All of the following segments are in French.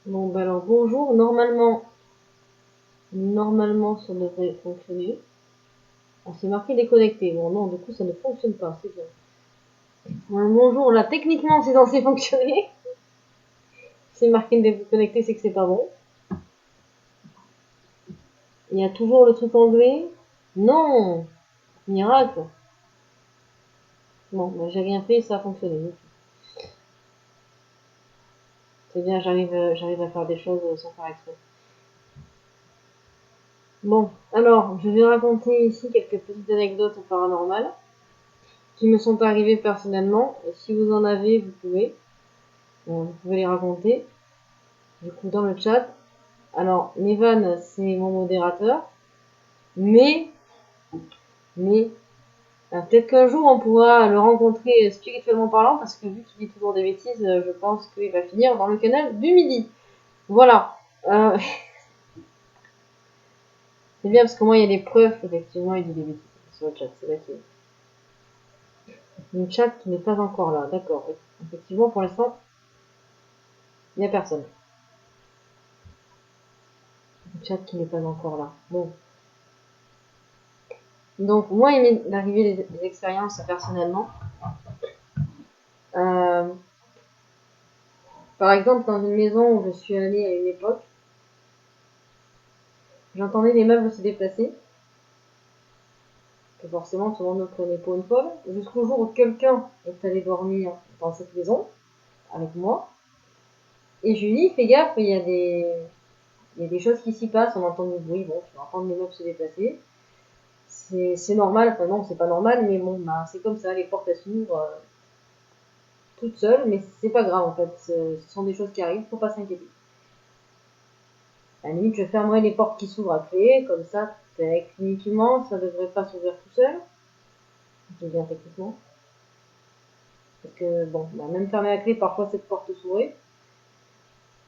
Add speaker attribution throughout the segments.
Speaker 1: Bon, bah alors bonjour, normalement ça devrait fonctionner. On s'est marqué déconnecté. Bon non, du coup ça ne fonctionne pas, c'est bien. Bonjour, là techniquement c'est censé fonctionner. C'est marqué déconnecté, c'est que c'est pas bon. Il y a toujours le truc anglais. Non, miracle. Bon, bah, j'ai rien fait, ça a fonctionné. C'est bien, j'arrive à faire des choses sans faire exprès. Bon, alors je vais raconter ici quelques petites anecdotes paranormales qui me sont arrivées personnellement. Et si vous en avez, vous pouvez les raconter. Du coup, dans le chat. Alors, Nevan, c'est mon modérateur. Mais peut-être qu'un jour, on pourra le rencontrer spirituellement parlant, parce que vu qu'il dit toujours des bêtises, je pense qu'il va finir dans le canal du Midi. Voilà. C'est bien, parce que moi, il y a des preuves qu'effectivement, il dit des bêtises sur le chat. C'est là qu'il est. Le chat qui n'est pas encore là. D'accord. Effectivement, pour l'instant, il n'y a personne. Le chat qui n'est pas encore là. Bon. Donc, moi, il m'est arrivé des expériences personnellement. Par exemple, dans une maison où je suis allée à une époque, j'entendais les meubles se déplacer. Que forcément, tout le monde me prenait pour une folle. Jusqu'au jour où quelqu'un est allé dormir dans cette maison avec moi. Et je lui dis, fais gaffe, il y a des choses qui s'y passent. On entend du bruit. Bon, tu vas entendre les meubles se déplacer. C'est normal. Enfin non, c'est pas normal, mais bon, bah, c'est comme ça. Les portes elles s'ouvrent toutes seules, mais c'est pas grave en fait. Ce sont des choses qui arrivent. Faut pas s'inquiéter. À la limite, je fermerai les portes qui s'ouvrent à clé, comme ça, techniquement, ça devrait pas s'ouvrir tout seul. Je dis bien techniquement. Parce que, bon, bah, même fermer à clé, parfois cette porte s'ouvrait.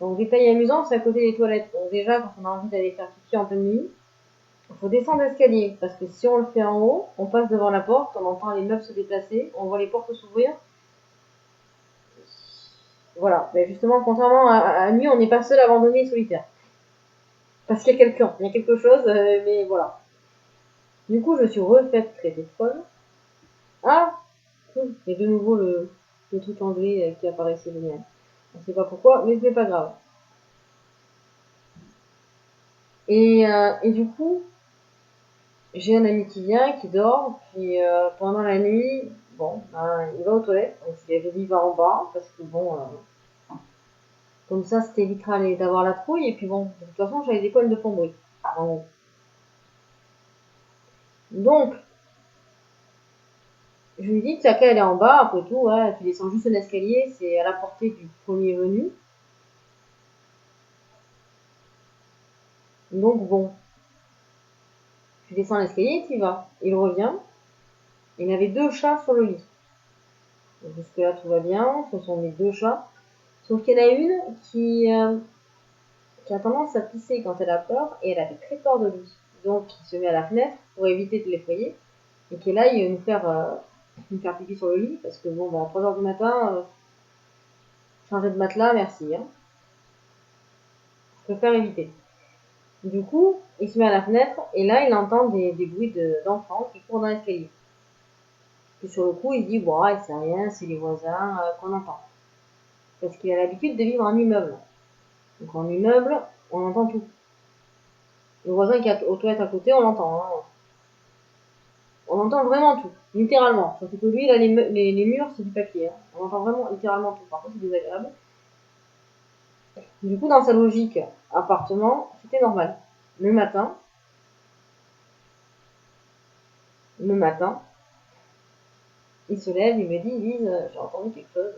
Speaker 1: Donc, détail amusant, c'est à côté des toilettes. Donc, déjà, quand on a envie d'aller faire pipi en pleine nuit, il faut descendre l'escalier. Parce que si on le fait en haut, on passe devant la porte, on entend les meubles se déplacer, on voit les portes s'ouvrir. Voilà. Mais justement, contrairement à la nuit, on n'est pas seul abandonné et solitaire. Parce qu'il y a quelqu'un, il y a quelque chose, mais voilà. Du coup, je suis refaite traiter de folle. Ah, et de nouveau le truc anglais qui apparaissait génial. On ne sait pas pourquoi, mais c'est pas grave. Et du coup, j'ai un ami qui vient, qui dort, puis pendant la nuit, bon, ben, il va aux toilettes. Donc je lui avais dit va en bas, parce que bon, comme ça c'était évitera d'avoir la trouille, et puis bon, de toute façon j'avais des poils de plomberie. En haut. Donc, je lui dis, t'as qu'à aller en bas, après tout, ouais, tu descends juste un escalier, c'est à la portée du premier venu. Donc bon, tu descends l'escalier, tu y vas. Il revient, il avait 2 chats sur le lit. Donc jusque là tout va bien, ce sont mes 2 chats. Sauf qu'il y en a une qui a tendance à pisser quand elle a peur, et elle avait très peur de lui. Donc il se met à la fenêtre pour éviter de l'effrayer, et qu'elle aille nous faire pipi sur le lit, parce que bon, à 3h du matin, changer de matelas, merci. Hein. Je préfère éviter. Du coup, il se met à la fenêtre, et là il entend des bruits d'enfants qui courent dans l'escalier. Puis sur le coup, il dit, bon, c'est rien, c'est les voisins qu'on entend. Parce qu'il a l'habitude de vivre en immeuble. Donc en immeuble, on entend tout. Le voisin qui est aux toilettes à côté, on l'entend. Hein. On entend vraiment tout, littéralement. Sauf que lui, là, les murs, c'est du papier. Hein. On entend vraiment littéralement tout. Par contre, c'est désagréable. Du coup, dans sa logique appartement, c'était normal. Le matin, il se lève, il me dit, Lise, j'ai entendu quelque chose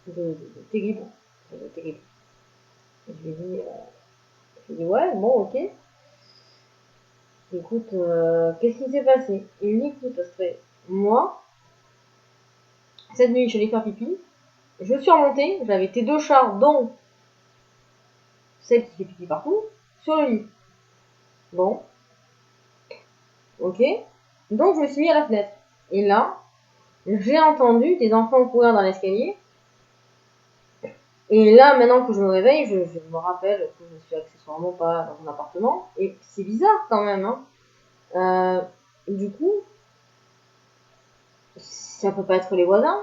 Speaker 1: de terrible. Terrible. Et je lui dis, ouais, bon, ok. Écoute, qu'est-ce qui s'est passé? Il me dit, écoute, moi, cette nuit, je suis allée faire pipi. Je suis remontée, j'avais tes 2 chats, dont celle qui fait pipi partout, sur le lit. Bon, ok. Donc je me suis mis à la fenêtre. Et là, j'ai entendu des enfants courir dans l'escalier. Et là, maintenant que je me réveille, je me rappelle que je suis accessoirement pas dans mon appartement. Et c'est bizarre quand même. Hein. Du coup, ça peut pas être les voisins.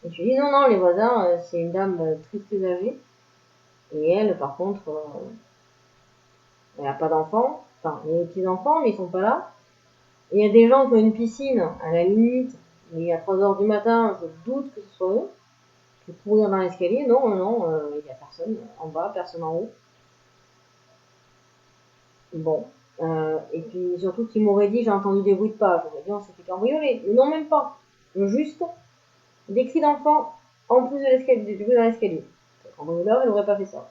Speaker 1: Et je dis non, non, les voisins, c'est une dame très très âgée. Et elle, par contre, elle n'a pas d'enfants. Enfin, il y a des petits-enfants, mais ils sont pas là. Et il y a des gens qui ont une piscine, à la limite, mais à 3 heures du matin, je doute que ce soit eux. Je vais courir dans l'escalier. Non, non, il n'y a personne en bas, personne en haut. Bon. Et puis surtout qu'ils m'auraient dit j'ai entendu des bruits de pas. J'aurais dit on s'est fait cambrioler. Mais non, même pas. Juste des cris d'enfants en plus de l'escalier, du bruit dans l'escalier. Le cambrioleur, il n'aurait pas fait ça.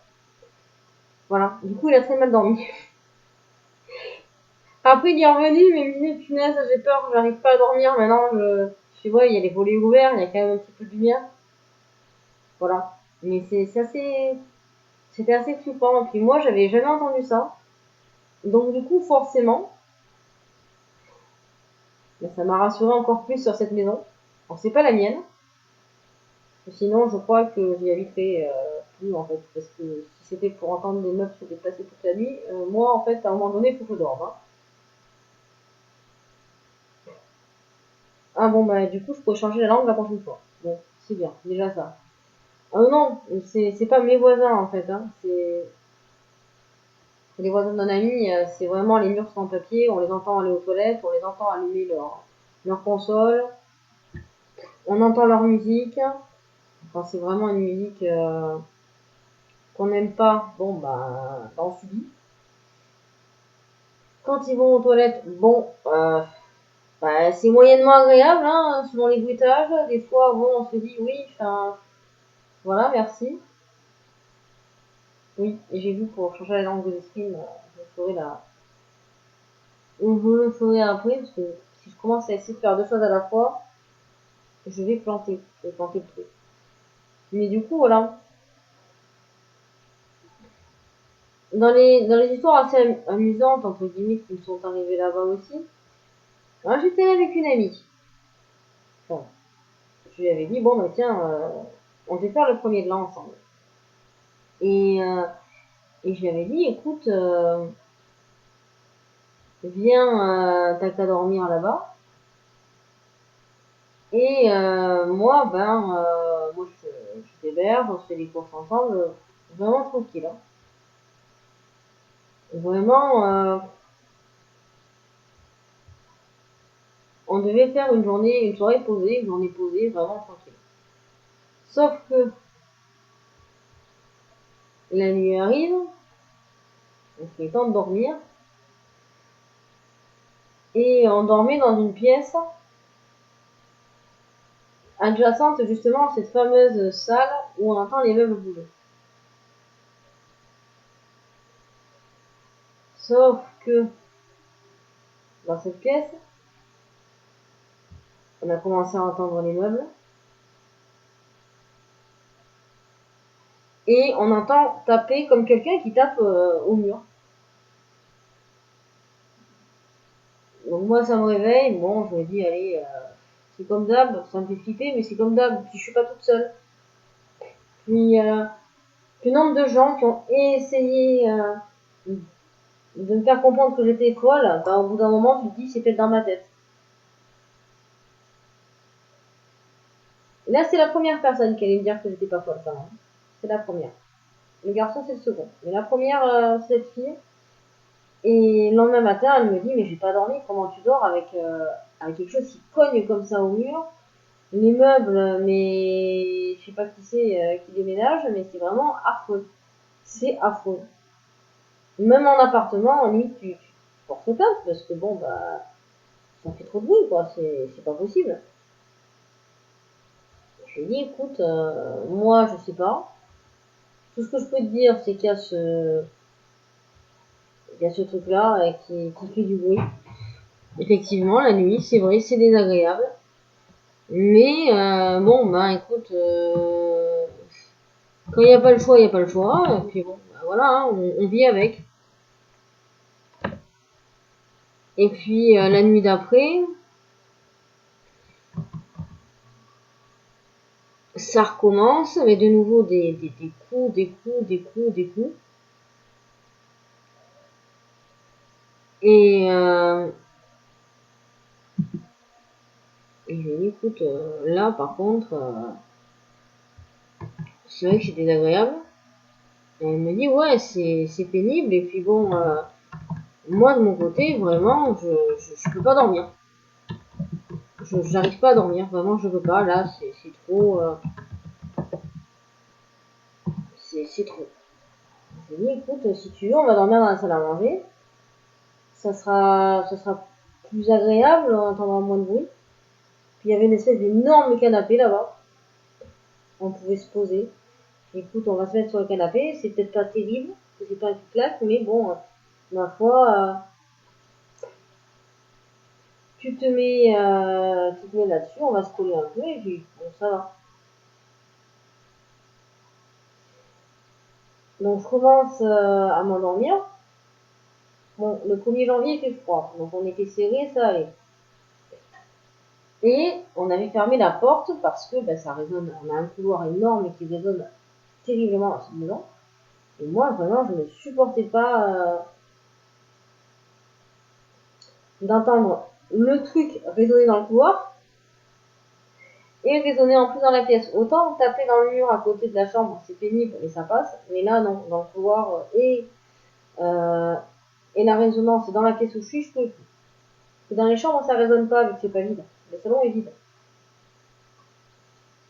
Speaker 1: Voilà. Du coup, il a très mal dormi. Après, il est revenu, mais il me dit punaise, j'ai peur, j'arrive pas à dormir. Maintenant, je vois, il y a les volets ouverts, il y a quand même un petit peu de lumière. Voilà. Mais c'était assez flippant. Et puis moi, j'avais jamais entendu ça. Donc du coup, forcément, ça m'a rassuré encore plus sur cette maison. Alors, c'est pas la mienne. Sinon, je crois que j'y habiterai plus en fait. Parce que si c'était pour entendre des meufs se déplacer toute la nuit, moi en fait, à un moment donné, il faut que je dorme. Hein. Ah bon, bah du coup, je pourrais changer la langue la prochaine fois. Bon, c'est bien, déjà ça. Ah non, c'est pas mes voisins en fait. Hein. C'est les voisins d'un ami. C'est vraiment les murs sont en papier. On les entend aller aux toilettes, on les entend allumer leur console. On entend leur musique. Quand c'est vraiment une musique qu'on n'aime pas, bon bah on subit. Quand ils vont aux toilettes, bon, bah, c'est moyennement agréable, hein, selon les bruitages. Des fois, bon, on se dit oui, enfin, voilà, merci. Oui, et j'ai vu pour changer la langue de stream, je le ferai après, parce que si je commence à essayer de faire deux choses à la fois, je vais planter le truc. Mais du coup, voilà. Dans les histoires assez amusantes, entre guillemets, qui me sont arrivées là-bas aussi, hein, j'étais avec une amie. Enfin, je lui avais dit, bon, bah tiens, on devait faire le premier de l'an ensemble. Et je lui avais dit, écoute, viens, t'as qu'à dormir là-bas. Et moi, moi je t'héberge, on se fait des courses ensemble, vraiment tranquille. Hein. Vraiment, on devait faire une soirée posée, une journée posée, vraiment tranquille. Sauf que la nuit arrive, on fait le temps de dormir, et on dormait dans une pièce adjacente justement à cette fameuse salle où on entend les meubles bouger. Sauf que dans cette pièce, on a commencé à entendre les meubles et on entend taper comme quelqu'un qui tape au mur. Donc moi ça me réveille, bon je me dis allez, c'est comme d'hab, ça me fait flipper mais c'est comme d'hab, je suis pas toute seule. Puis le nombre de gens qui ont essayé de me faire comprendre que j'étais folle, bah, au bout d'un moment tu te dis c'est peut-être dans ma tête. Là c'est la première personne qui allait me dire que j'étais pas folle quand même. C'est la première. Le garçon c'est le second. Mais la première c'est cette fille. Et le lendemain matin elle me dit mais j'ai pas dormi, comment tu dors avec quelque chose qui cogne comme ça au mur. Les meubles, mais je sais pas qui c'est qui déménage, mais c'est vraiment affreux. C'est affreux. Même en appartement, en limite, tu portes plainte parce que bon, bah, ça fait trop de bruit, quoi. C'est pas possible. Je lui dis, écoute, moi, je sais pas. Tout ce que je peux te dire, c'est il y a ce truc-là qui fait du bruit. Effectivement, la nuit, c'est vrai, c'est désagréable. Mais bon, bah, écoute, quand il n'y a pas le choix, il n'y a pas le choix. Et puis bon, bah, voilà, hein, on vit avec. Et puis la nuit d'après, Ça recommence, mais de nouveau des coups, des coups, des coups, des coups. Et je lui dis, écoute, là par contre, c'est vrai que c'est désagréable. Et elle me dit, ouais, c'est pénible. Et puis bon, moi de mon côté, vraiment, je peux pas dormir. J'arrive pas à dormir, vraiment, je peux pas. Là, c'est trop. C'est trop. Je lui dis, écoute, si tu veux, on va dormir dans la salle à manger. Ça sera plus agréable, on entendra moins de bruit. Puis il y avait une espèce d'énorme canapé là-bas. On pouvait se poser. Écoute, on va se mettre sur le canapé. C'est peut-être pas terrible, c'est pas un coup de claque, mais bon, ma foi, tu te mets là-dessus, on va se coller un peu et puis bon, ça va. Donc je commence à m'endormir. Bon, le 1er janvier il fait froid, donc on était serrés, ça allait. Et on avait fermé la porte parce que ben, ça résonne. On a un couloir énorme qui résonne terriblement à ce moment. Et moi, vraiment, je ne supportais pas d'entendre le truc résonner dans le couloir et résonner en plus dans la pièce. Autant taper dans le mur à côté de la chambre, c'est pénible et ça passe. Mais là, non, dans le couloir et la résonance dans la pièce où je suis, je peux plus. Et dans les chambres, ça résonne pas vu que c'est pas vide. Le salon est vide.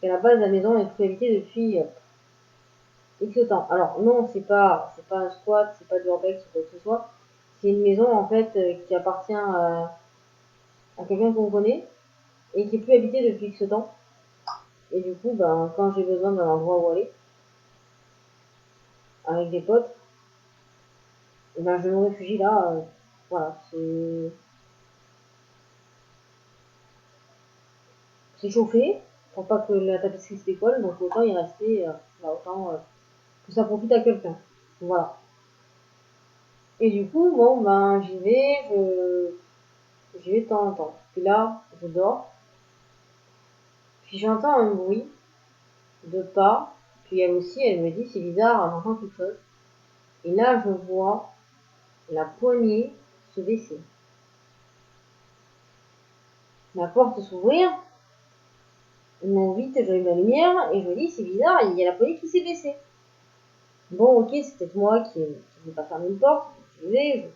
Speaker 1: Et à la base, la maison est plus habitée depuis X temps. Alors non, c'est pas un squat, c'est pas du urbex ou quoi que ce soit. C'est une maison en fait qui appartient à quelqu'un qu'on connaît et qui est plus habitée depuis X temps. Et du coup, ben, quand j'ai besoin d'un endroit où aller, avec des potes, et ben, je me réfugie là. Voilà, c'est chauffé pour pas que la tapisserie se décolle, donc autant y rester, autant que ça profite à quelqu'un. Voilà. Et du coup, bon, ben, j'y vais de temps en temps. Puis là, je dors, puis j'entends un bruit de pas, puis elle aussi, elle me dit, c'est bizarre, j'entends quelque chose. Et là, je vois la poignée se baisser. La porte s'ouvrir, non, vite, j'allume la lumière, et je me dis, c'est bizarre, il y a la poignée qui s'est baissée. Bon, ok, c'est peut-être moi qui n'ai pas fermé une porte, je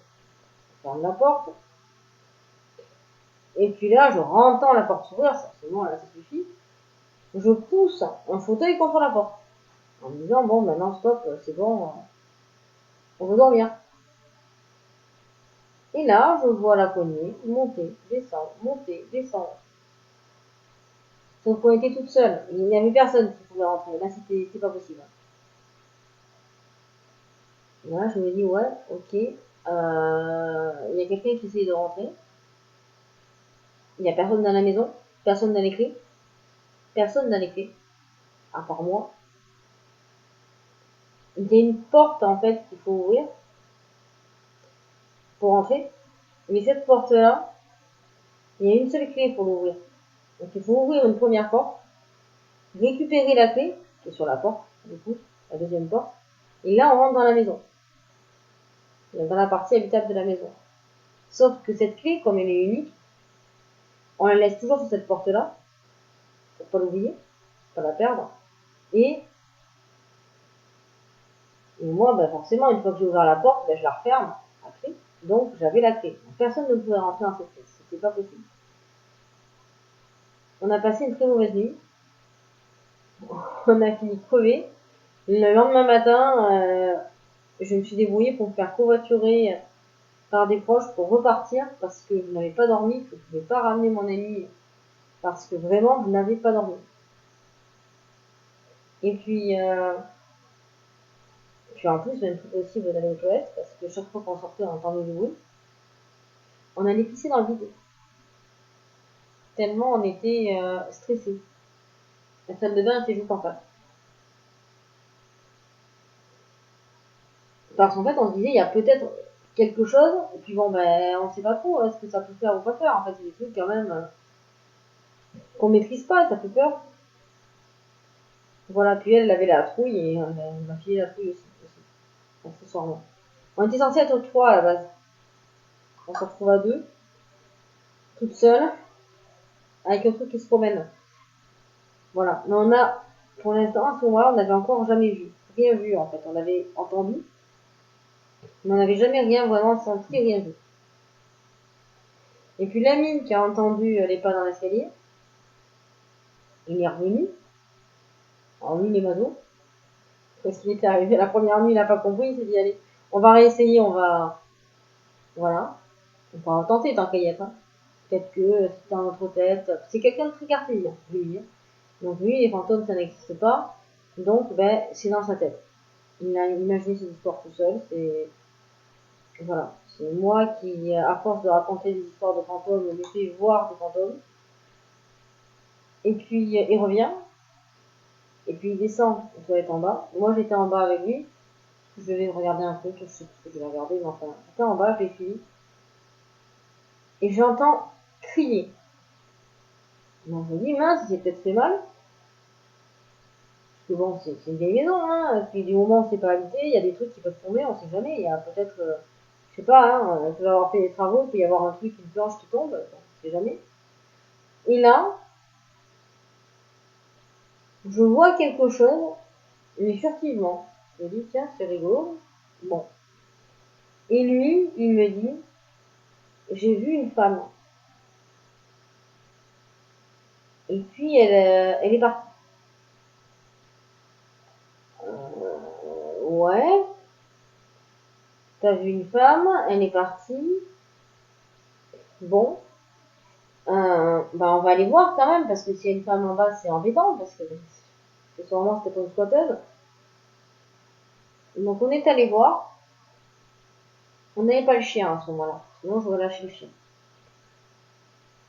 Speaker 1: ferme la porte. Et puis là, je entends la porte s'ouvrir, forcément, là, ça suffit. Je pousse un fauteuil contre la porte, en me disant, bon, maintenant, stop, c'est bon, on veut dormir. Et là, je vois la poignée monter, descendre, monter, descendre. Sauf qu'on était toute seule. Il n'y avait personne qui pouvait rentrer. Là, c'était pas possible. Là, je me dis, ouais, ok. Il y a quelqu'un qui essaye de rentrer. Il n'y a personne dans la maison. Personne dans les clés. Personne dans les clés. À part moi. Il y a une porte, en fait, qu'il faut ouvrir pour rentrer. Mais cette porte-là, il y a une seule clé pour l'ouvrir. Donc, il faut ouvrir une première porte, récupérer la clé, qui est sur la porte, du coup, la deuxième porte. Et là, on rentre dans la maison. Dans la partie habitable de la maison. Sauf que cette clé, comme elle est unique, on la laisse toujours sur cette porte-là, pour pas l'oublier, pas la perdre. Et moi, ben forcément, une fois que j'ai ouvert la porte, ben je la referme à clé. Donc j'avais la clé. Donc, personne ne pouvait rentrer dans cette pièce. C'était pas possible. On a passé une très mauvaise nuit. On a fini crevé. Le lendemain matin, je me suis débrouillée pour me faire covoiturer par des proches pour repartir parce que je n'avais pas dormi, que je ne pouvais pas ramener mon ami parce que vraiment je n'avais pas dormi. Et puis en plus, même plus possible d'aller aux toilettes parce que chaque fois qu'on sortait, on entendait du bruit. On allait pisser dans le vide. Tellement on était stressés. La salle de bain était juste en face. Parce qu'en fait, on se disait, il y a peut-être quelque chose, et puis bon, ben, on sait pas trop ce que ça peut faire ou pas faire. En fait, c'est des trucs quand même qu'on maîtrise pas, ça fait peur. Voilà, puis elle avait la trouille et elle m'a filé la trouille aussi, accessoirement. On était censé être 3 à la base. On se retrouve à 2, toute seule, avec un truc qui se promène. Voilà. Mais on a, pour l'instant, à ce moment-là, on n'avait encore jamais vu. Rien vu, en fait. On avait entendu, mais on n'avait jamais rien vraiment senti, rien vu. Et puis l'ami qui a entendu les pas dans l'escalier, il est revenu. Alors lui, il est maso. Parce qu'il était arrivé la première nuit, il n'a pas compris, il s'est dit, allez, on va réessayer, on va... Voilà. On va tenter tant qu'à y être. Hein. Peut-être que c'est dans notre tête. C'est quelqu'un de très cartésien, lui. Hein. Donc lui, les fantômes, ça n'existe pas. Donc, ben, c'est dans sa tête. Il a imaginé cette histoire tout seul. C'est... Voilà. C'est moi qui, à force de raconter des histoires de fantômes, me fait voir des fantômes. Et puis, il revient. Et puis, il descend aux toilettes en bas. Moi, j'étais en bas avec lui. Je devais regarder un truc. Je sais plus ce que je vais regarder, mais enfin, j'étais en bas, j'ai fini. Et j'entends crier. Donc, je me dis, mince, il s'est peut-être fait mal. Parce que bon, c'est une vieille maison, hein. Puis du moment où c'est pas habité, il y a des trucs qui peuvent tomber, on sait jamais. Il y a peut-être, je sais pas, hein, il peut avoir fait des travaux, il peut y avoir un truc, une planche qui tombe, on sait jamais. Et là, je vois quelque chose, mais furtivement. Je me dis, tiens, c'est rigolo. Bon. Et lui, il me dit, j'ai vu une femme. Et puis, elle est partie. Ouais, t'as vu une femme, elle est partie. Bon, bah on va aller voir quand même, parce que s'il y a une femme en bas, c'est embêtant, parce que sûrement c'était pas une squatteuse. Donc on est allé voir. On n'avait pas le chien à ce moment-là, sinon j'aurais lâché le chien.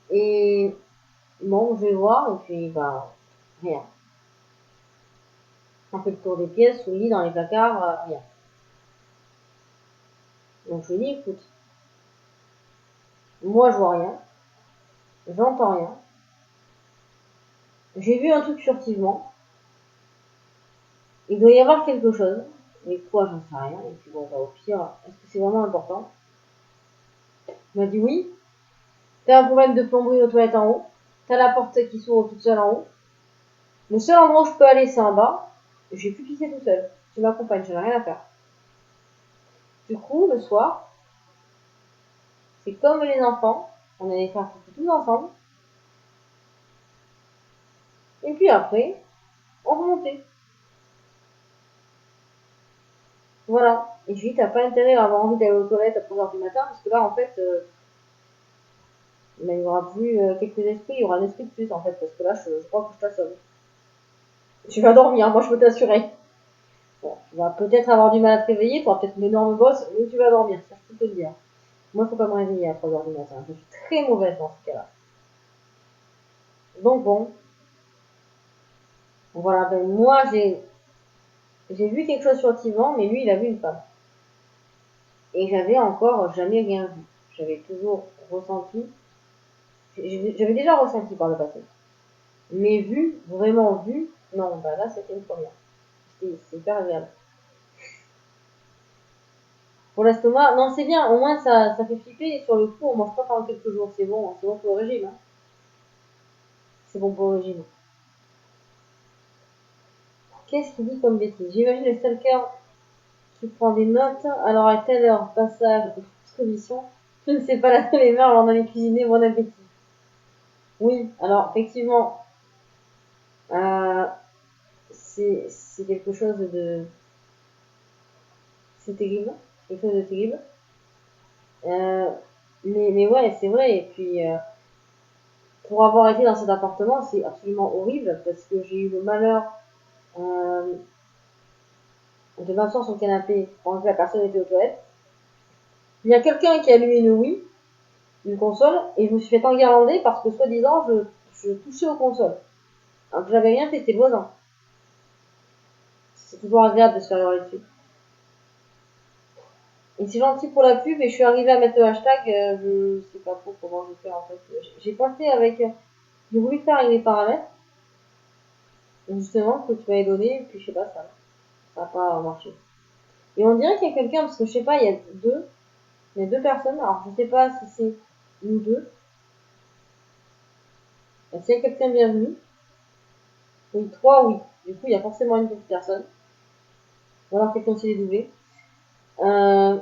Speaker 1: Et bon, je vais voir, et puis bah, rien. On fait le tour des pièces, sous le lit, dans les placards, rien. Donc je lui dis, écoute, moi je vois rien, j'entends rien. J'ai vu un truc furtivement. Il doit y avoir quelque chose. Mais quoi, j'en sais rien. Et puis bon, bah, au pire, est-ce que c'est vraiment important? Il m'a dit oui. T'as un problème de plomberie aux toilettes en haut. T'as la porte qui s'ouvre toute seule en haut. Le seul endroit où je peux aller, c'est en bas. J'ai pu pisser tout seul. Tu m'accompagnes, j'en ai rien à faire. Du coup, le soir, c'est comme les enfants. On allait faire tout ensemble. Et puis après, on remontait. Voilà. Et je lui dis, t'as pas intérêt à avoir envie d'aller aux toilettes à 3h du matin, parce que là, en fait, il n'y aura plus quelques esprits, il y aura un esprit de plus, en fait, parce que là, je crois que je t'assomme. Tu vas dormir, moi, je peux t'assurer. Bon, tu vas peut-être avoir du mal à te réveiller, tu auras peut-être une énorme bosse, mais tu vas dormir, ça je peux te le dire. Moi, il faut pas me réveiller à 3h du matin, je suis très mauvaise dans ce cas-là. Donc bon, voilà, ben moi, j'ai vu quelque chose furtivement, mais lui, il a vu une femme. Et j'avais encore jamais rien vu. J'avais toujours ressenti, j'avais déjà ressenti par le passé. Mais vu, vraiment vu, non, bah là, c'était une première. C'est hyper agréable. Pour l'estomac, non, c'est bien, au moins ça fait flipper, et sur le coup, on mange pas pendant quelques jours, c'est bon pour le régime. Hein. C'est bon pour le régime. Qu'est-ce qu'il dit comme bêtise? J'imagine le stalker qui prend des notes, alors à telle heure, passage, distribution, je ne sais pas la les mains avant d'aller cuisiner, bon appétit. Oui, alors effectivement, euh, c'est quelque chose de... C'est terrible, quelque chose de terrible. Euh, mais ouais, c'est vrai, et puis... pour avoir été dans cet appartement, c'est absolument horrible parce que j'ai eu le malheur euh, de m'asseoir sur le canapé pendant que la personne était aux toilettes. Il y a quelqu'un qui a allumé une Wii, une console, et je me suis fait enguirlander parce que soi-disant je touchais aux consoles. Alors que j'avais rien fait, c'était le voisin. C'est toujours agréable de se faire hurler dessus. Et c'est gentil pour la pub et je suis arrivée à mettre le hashtag, je sais pas trop comment je fais en fait. J'ai passé avec, j'ai voulu faire avec les paramètres. justement, que tu m'avais donné, et puis je sais pas, ça n'a pas marché. Et on dirait qu'il y a quelqu'un, parce que je sais pas, il y a deux personnes, alors je sais pas si c'est nous deux. S'il y a quelqu'un bienvenu, oui, trois, oui. Du coup, il y a forcément une petite personne. Ou alors quelqu'un s'est dédoublé. Euh,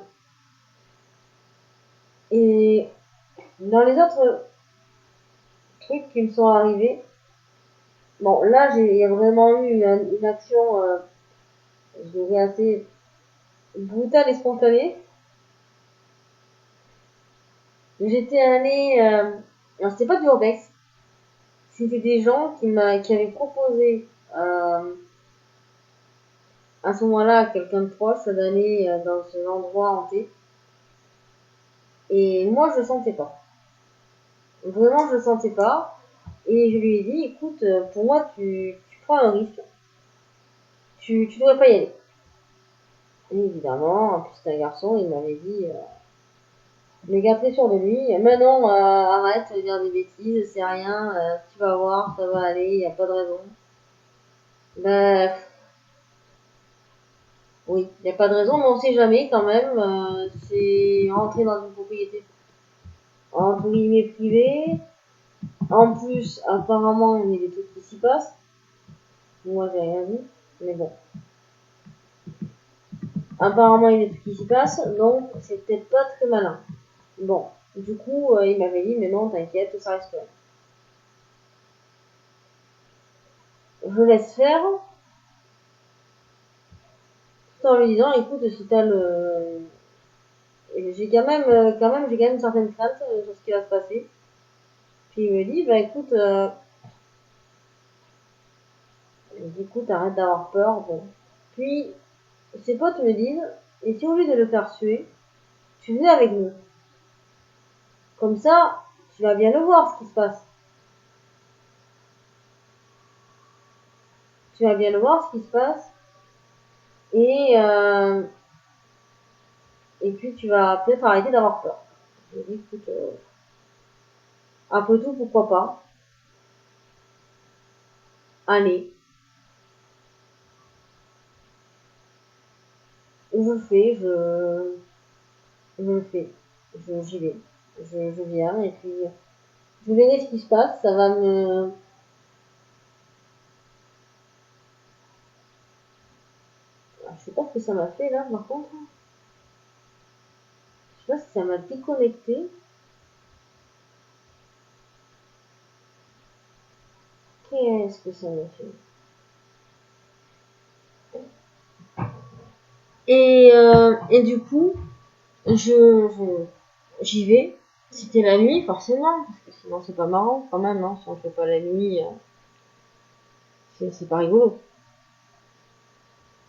Speaker 1: et dans les autres trucs qui me sont arrivés, bon, là, il y a vraiment eu une action, je dirais, assez brutale et spontanée. J'étais allée, alors c'était pas du Urbex, c'était des gens qui avaient proposé à ce moment-là à quelqu'un de proche d'aller dans un endroit hanté. Et moi, je le sentais pas. Vraiment, je le sentais pas. Et je lui ai dit, écoute, pour moi, tu prends un risque. Tu devrais pas y aller. Et évidemment, en plus c'est un garçon, il m'avait dit, le gars très sûr de lui, mais non, arrête de dire des bêtises, c'est rien, tu vas voir, ça va aller, y a pas de raison. Ben, oui, y a pas de raison, mais on sait jamais quand même, c'est rentrer dans une propriété entre guillemets privée. En plus, apparemment, il y a des trucs qui s'y passent. Moi, j'ai rien dit, mais bon. Apparemment, il y a des trucs qui s'y passent, donc c'est peut-être pas très malin. Bon, du coup, il m'avait dit, mais non, t'inquiète, ça reste là. Je laisse faire, tout en lui disant, écoute, si t'as le... J'ai quand même une certaine crainte sur ce qui va se passer. Puis il me dit, bah écoute, arrête d'avoir peur, bon. Puis, ses potes me disent, et si au lieu de le faire suer, tu venais avec nous. Comme ça, tu vas bien le voir ce qui se passe. Tu vas bien le voir ce qui se passe. Et, et puis tu vas peut-être arrêter d'avoir peur. Je lui dis, écoute, après tout, pourquoi pas. Allez. Je le fais, je le fais. J'y vais. Je viens et puis je verrai ce qui se passe. Ça va me... Je sais pas ce que ça m'a fait là par contre. Je sais pas si ça m'a déconnecté. Qu'est-ce que ça m'a fait? Et du coup, j'y vais. C'était la nuit, forcément, parce que sinon c'est pas marrant quand même, hein, si on fait pas la nuit, c'est pas rigolo.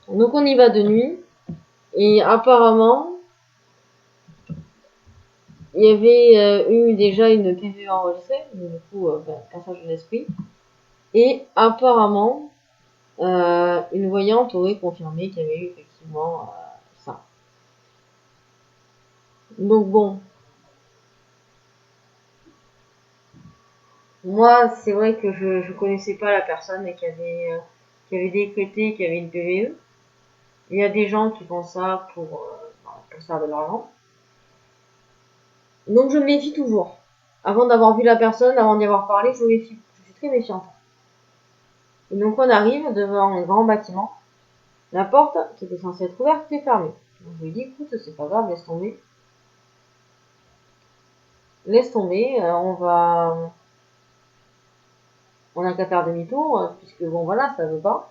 Speaker 1: Donc on y va de nuit, et apparemment, il y avait eu déjà une PV enregistrée, du coup, passage de l'esprit, et apparemment, une voyante aurait confirmé qu'il y avait eu effectivement ça. Donc bon, moi, c'est vrai que je connaissais pas la personne et qui avait décrété qu'il y avait une PVE. Il y a des gens qui font ça pour se faire de l'argent. Donc je me méfie toujours. Avant d'avoir vu la personne, avant d'y avoir parlé, je me méfie. Je suis très méfiante. Et donc on arrive devant un grand bâtiment. La porte, qui était censée être ouverte, est fermée. Donc je lui dis, écoute, c'est pas grave, laisse tomber. Laisse tomber, on n'a qu'à faire demi-tour, puisque bon voilà, ça veut pas.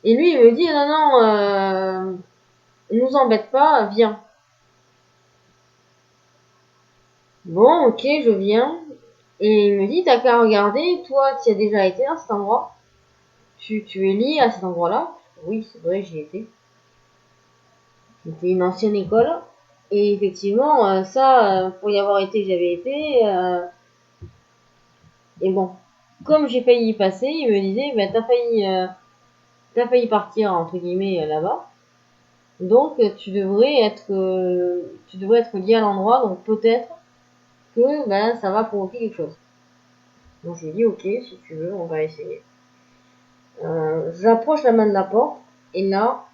Speaker 1: Et lui, il me dit, non, non, nous embête pas, viens. Bon, ok, je viens. Et il me dit, t'as qu'à regarder, toi, tu as déjà été à cet endroit. Tu es lié à cet endroit-là. Oui, c'est vrai, j'y étais. C'était une ancienne école. Et effectivement, pour y avoir été, j'avais été. Et bon, comme j'ai failli y passer, il me disait, ben, t'as failli partir, entre guillemets, là-bas. Donc, tu devrais être lié à l'endroit, donc peut-être que, ben, ça va provoquer quelque chose. Donc, je lui dis, ok, si tu veux, on va essayer. J'approche la main de la porte et là,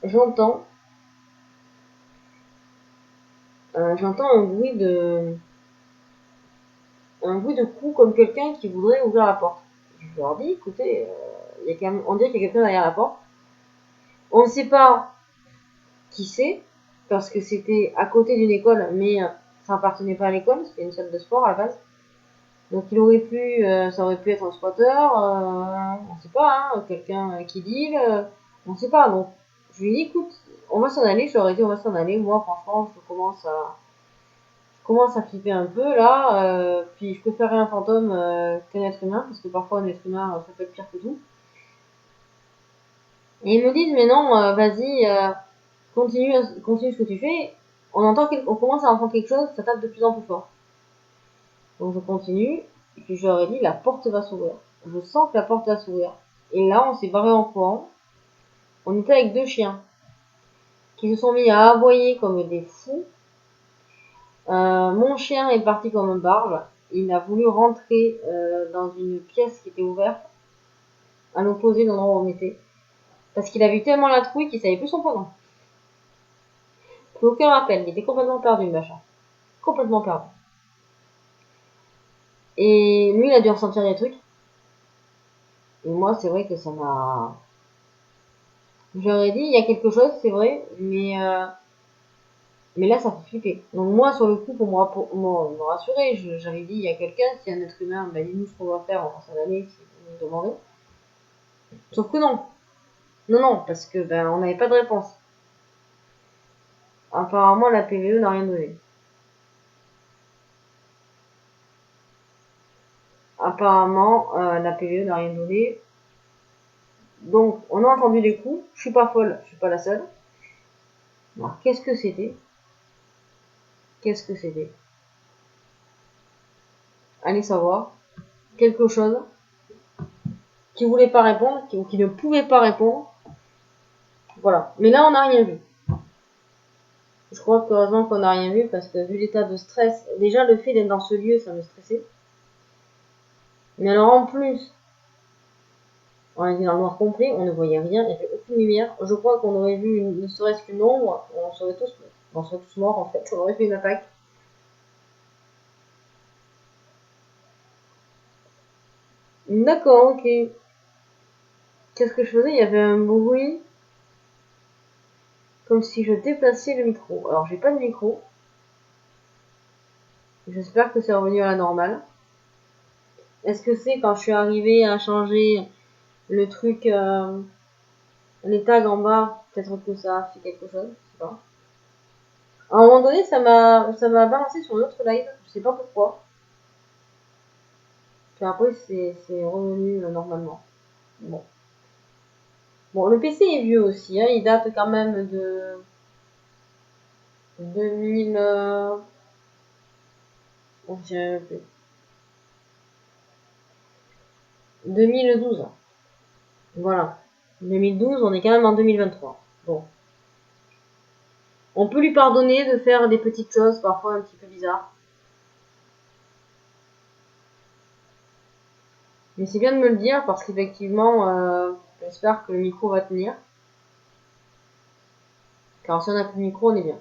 Speaker 1: j'entends un bruit de coups comme quelqu'un qui voudrait ouvrir la porte. Je leur dis, écoutez, on dirait qu'il y a quelqu'un derrière la porte. On ne sait pas qui c'est, parce que c'était à côté d'une école, mais ça appartenait pas à l'école, c'était une salle de sport à la base. Donc ça aurait pu être un squatter, on sait pas, hein, quelqu'un qui deal, on sait pas. Donc je lui ai dit, écoute, on va s'en aller, je leur ai dit, on va s'en aller. Moi, franchement, je commence à flipper un peu là, puis je préférais un fantôme qu'un être humain, parce que parfois un être humain, ça peut être pire que tout. Et ils me disent, mais non, vas-y, continue ce que tu fais. On commence à entendre quelque chose, ça tape de plus en plus fort. Donc je continue, et puis je leur ai dit, la porte va s'ouvrir. Je sens que la porte va s'ouvrir. Et là, on s'est barré en courant. On était avec 2 chiens qui se sont mis à aboyer comme des fous. Mon chien est parti comme un barge. Il a voulu rentrer dans une pièce qui était ouverte, à l'opposé de l'endroit où on était. Parce qu'il avait eu tellement la trouille qu'il savait plus son prénom. Plus aucun rappel, il était complètement perdu, le machin. Complètement perdu. Et lui, il a dû ressentir des trucs. Et moi, c'est vrai que ça m'a... J'aurais dit, il y a quelque chose, c'est vrai, mais là, ça fait flipper. Donc moi, sur le coup, pour me rassurer, j'avais dit, il y a quelqu'un, s'il y a un être humain, ben dis-nous ce qu'on va faire, on va s'en aller, si vous nous demandez. Sauf que non. Non, parce que ben on n'avait pas de réponse. Apparemment, la PVE n'a rien donné. Apparemment, la PVE n'a rien donné. Donc, on a entendu les coups. Je suis pas folle, je suis pas la seule. Alors, qu'est-ce que c'était? Qu'est-ce que c'était? Allez savoir. Quelque chose qui voulait pas répondre, qui ne pouvait pas répondre. Voilà. Mais là, on n'a rien vu. Je crois qu'heureusement qu'on n'a rien vu parce que vu l'état de stress, déjà le fait d'être dans ce lieu, ça me stressait. Mais alors en plus, on était dans le noir complet, on ne voyait rien, il n'y avait aucune lumière. Je crois qu'on aurait vu ne serait-ce qu'une ombre, on serait tous morts en fait, on aurait fait une attaque. D'accord, ok. Qu'est-ce que je faisais? Il y avait un bruit comme si je déplaçais le micro. Alors j'ai pas de micro. J'espère que c'est revenu à la normale. Est-ce que c'est quand je suis arrivée à changer le truc, les tags en bas, peut-être que ça a fait quelque chose, je sais pas. À un moment donné, ça m'a balancé sur une autre live, je sais pas pourquoi. Puis après, c'est revenu normalement. Bon. Bon, le PC est vieux aussi, hein, il date quand même de 2000, on dirait plus. 2012. Voilà. 2012, on est quand même en 2023. Bon. On peut lui pardonner de faire des petites choses parfois un petit peu bizarres. Mais c'est bien de me le dire parce qu'effectivement, j'espère que le micro va tenir. Car si on n'a plus de micro, on est bien.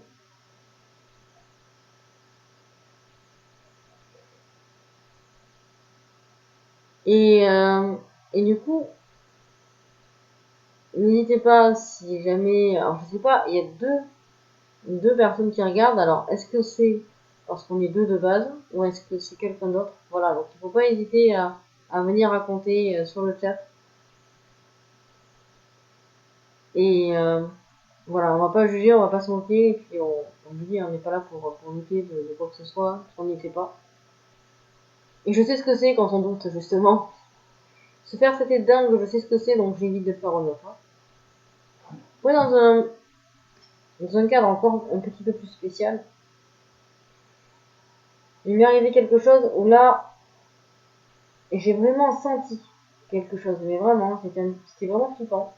Speaker 1: Et, euh, et du coup, n'hésitez pas si jamais... Alors je sais pas, il y a deux personnes qui regardent. Alors est-ce que c'est parce qu'on est deux de base ou est-ce que c'est quelqu'un d'autre? Voilà, donc il faut pas hésiter à venir raconter sur le chat. Et voilà, on va pas juger, on va pas se moquer. Et puis on vous dit, on n'est pas là pour lutter de quoi que ce soit, on n'y fait pas. Et je sais ce que c'est quand on doute, justement. Se faire traiter de dingue, je sais ce que c'est, donc j'évite de faire un autre. Ouais, dans un cadre encore un petit peu plus spécial, il m'est arrivé quelque chose où là, j'ai vraiment senti quelque chose, mais vraiment, c'était vraiment flippant.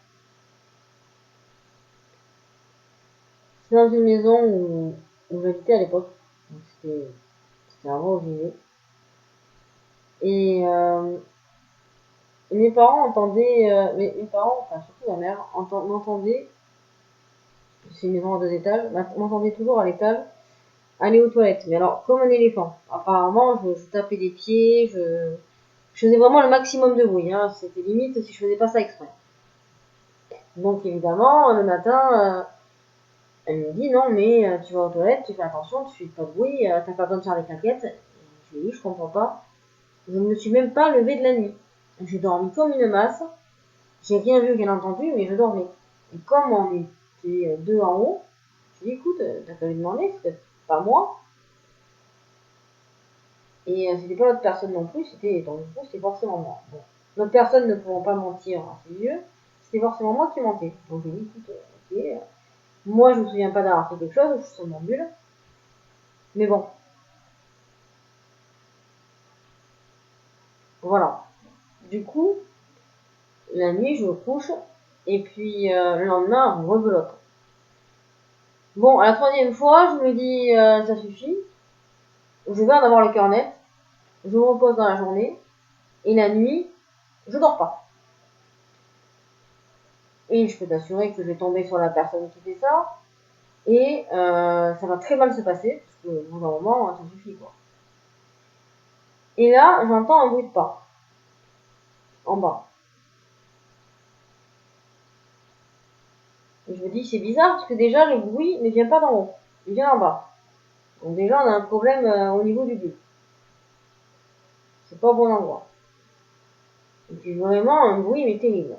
Speaker 1: C'est dans une maison où j'habitais à l'époque, donc c'était un endroit où je vivais. Et mes parents entendaient, mes parents, enfin surtout ma mère, m'entendaient, c'est une maison à 2 étages, m'entendait toujours à l'étage aller aux toilettes. Mais alors, comme un éléphant. Apparemment, je tapais des pieds, je faisais vraiment le maximum de bruit. Hein. C'était limite si je faisais pas ça exprès. Donc évidemment, le matin, elle me dit non, mais tu vas aux toilettes, tu fais attention, tu fais pas de bruit, t'as pas besoin de faire des claquettes. Je lui dis, je comprends pas. Je ne me suis même pas levée de la nuit. J'ai dormi comme une masse. J'ai rien vu, rien entendu, mais je dormais. Et comme on était 2 en haut, je lui dis, écoute, t'as qu'à lui demander, c'était pas moi. Et c'était pas l'autre personne non plus, c'était forcément moi. Bon. L'autre personne ne pouvant pas mentir à ses yeux, c'était forcément moi qui mentais. Donc j'ai dit, écoute, ok, moi je me souviens pas d'avoir fait quelque chose, je suis somnambule. Mais bon, voilà. Du coup, la nuit je me couche, et puis le lendemain, rebelote. Bon, à la 3e fois, je me dis, ça suffit, je vais en avoir le cœur net, je me repose dans la journée, et la nuit, je dors pas. Et je peux t'assurer que je vais tomber sur la personne qui fait ça, et ça va très mal se passer, parce que au bout d'un moment, ça suffit quoi. Et là, j'entends un bruit de pas, en bas. Et je me dis, c'est bizarre, parce que déjà, le bruit ne vient pas d'en haut, il vient en bas. Donc déjà, on a un problème au niveau du but. C'est pas au bon endroit. Et puis vraiment, un bruit, mais terrible.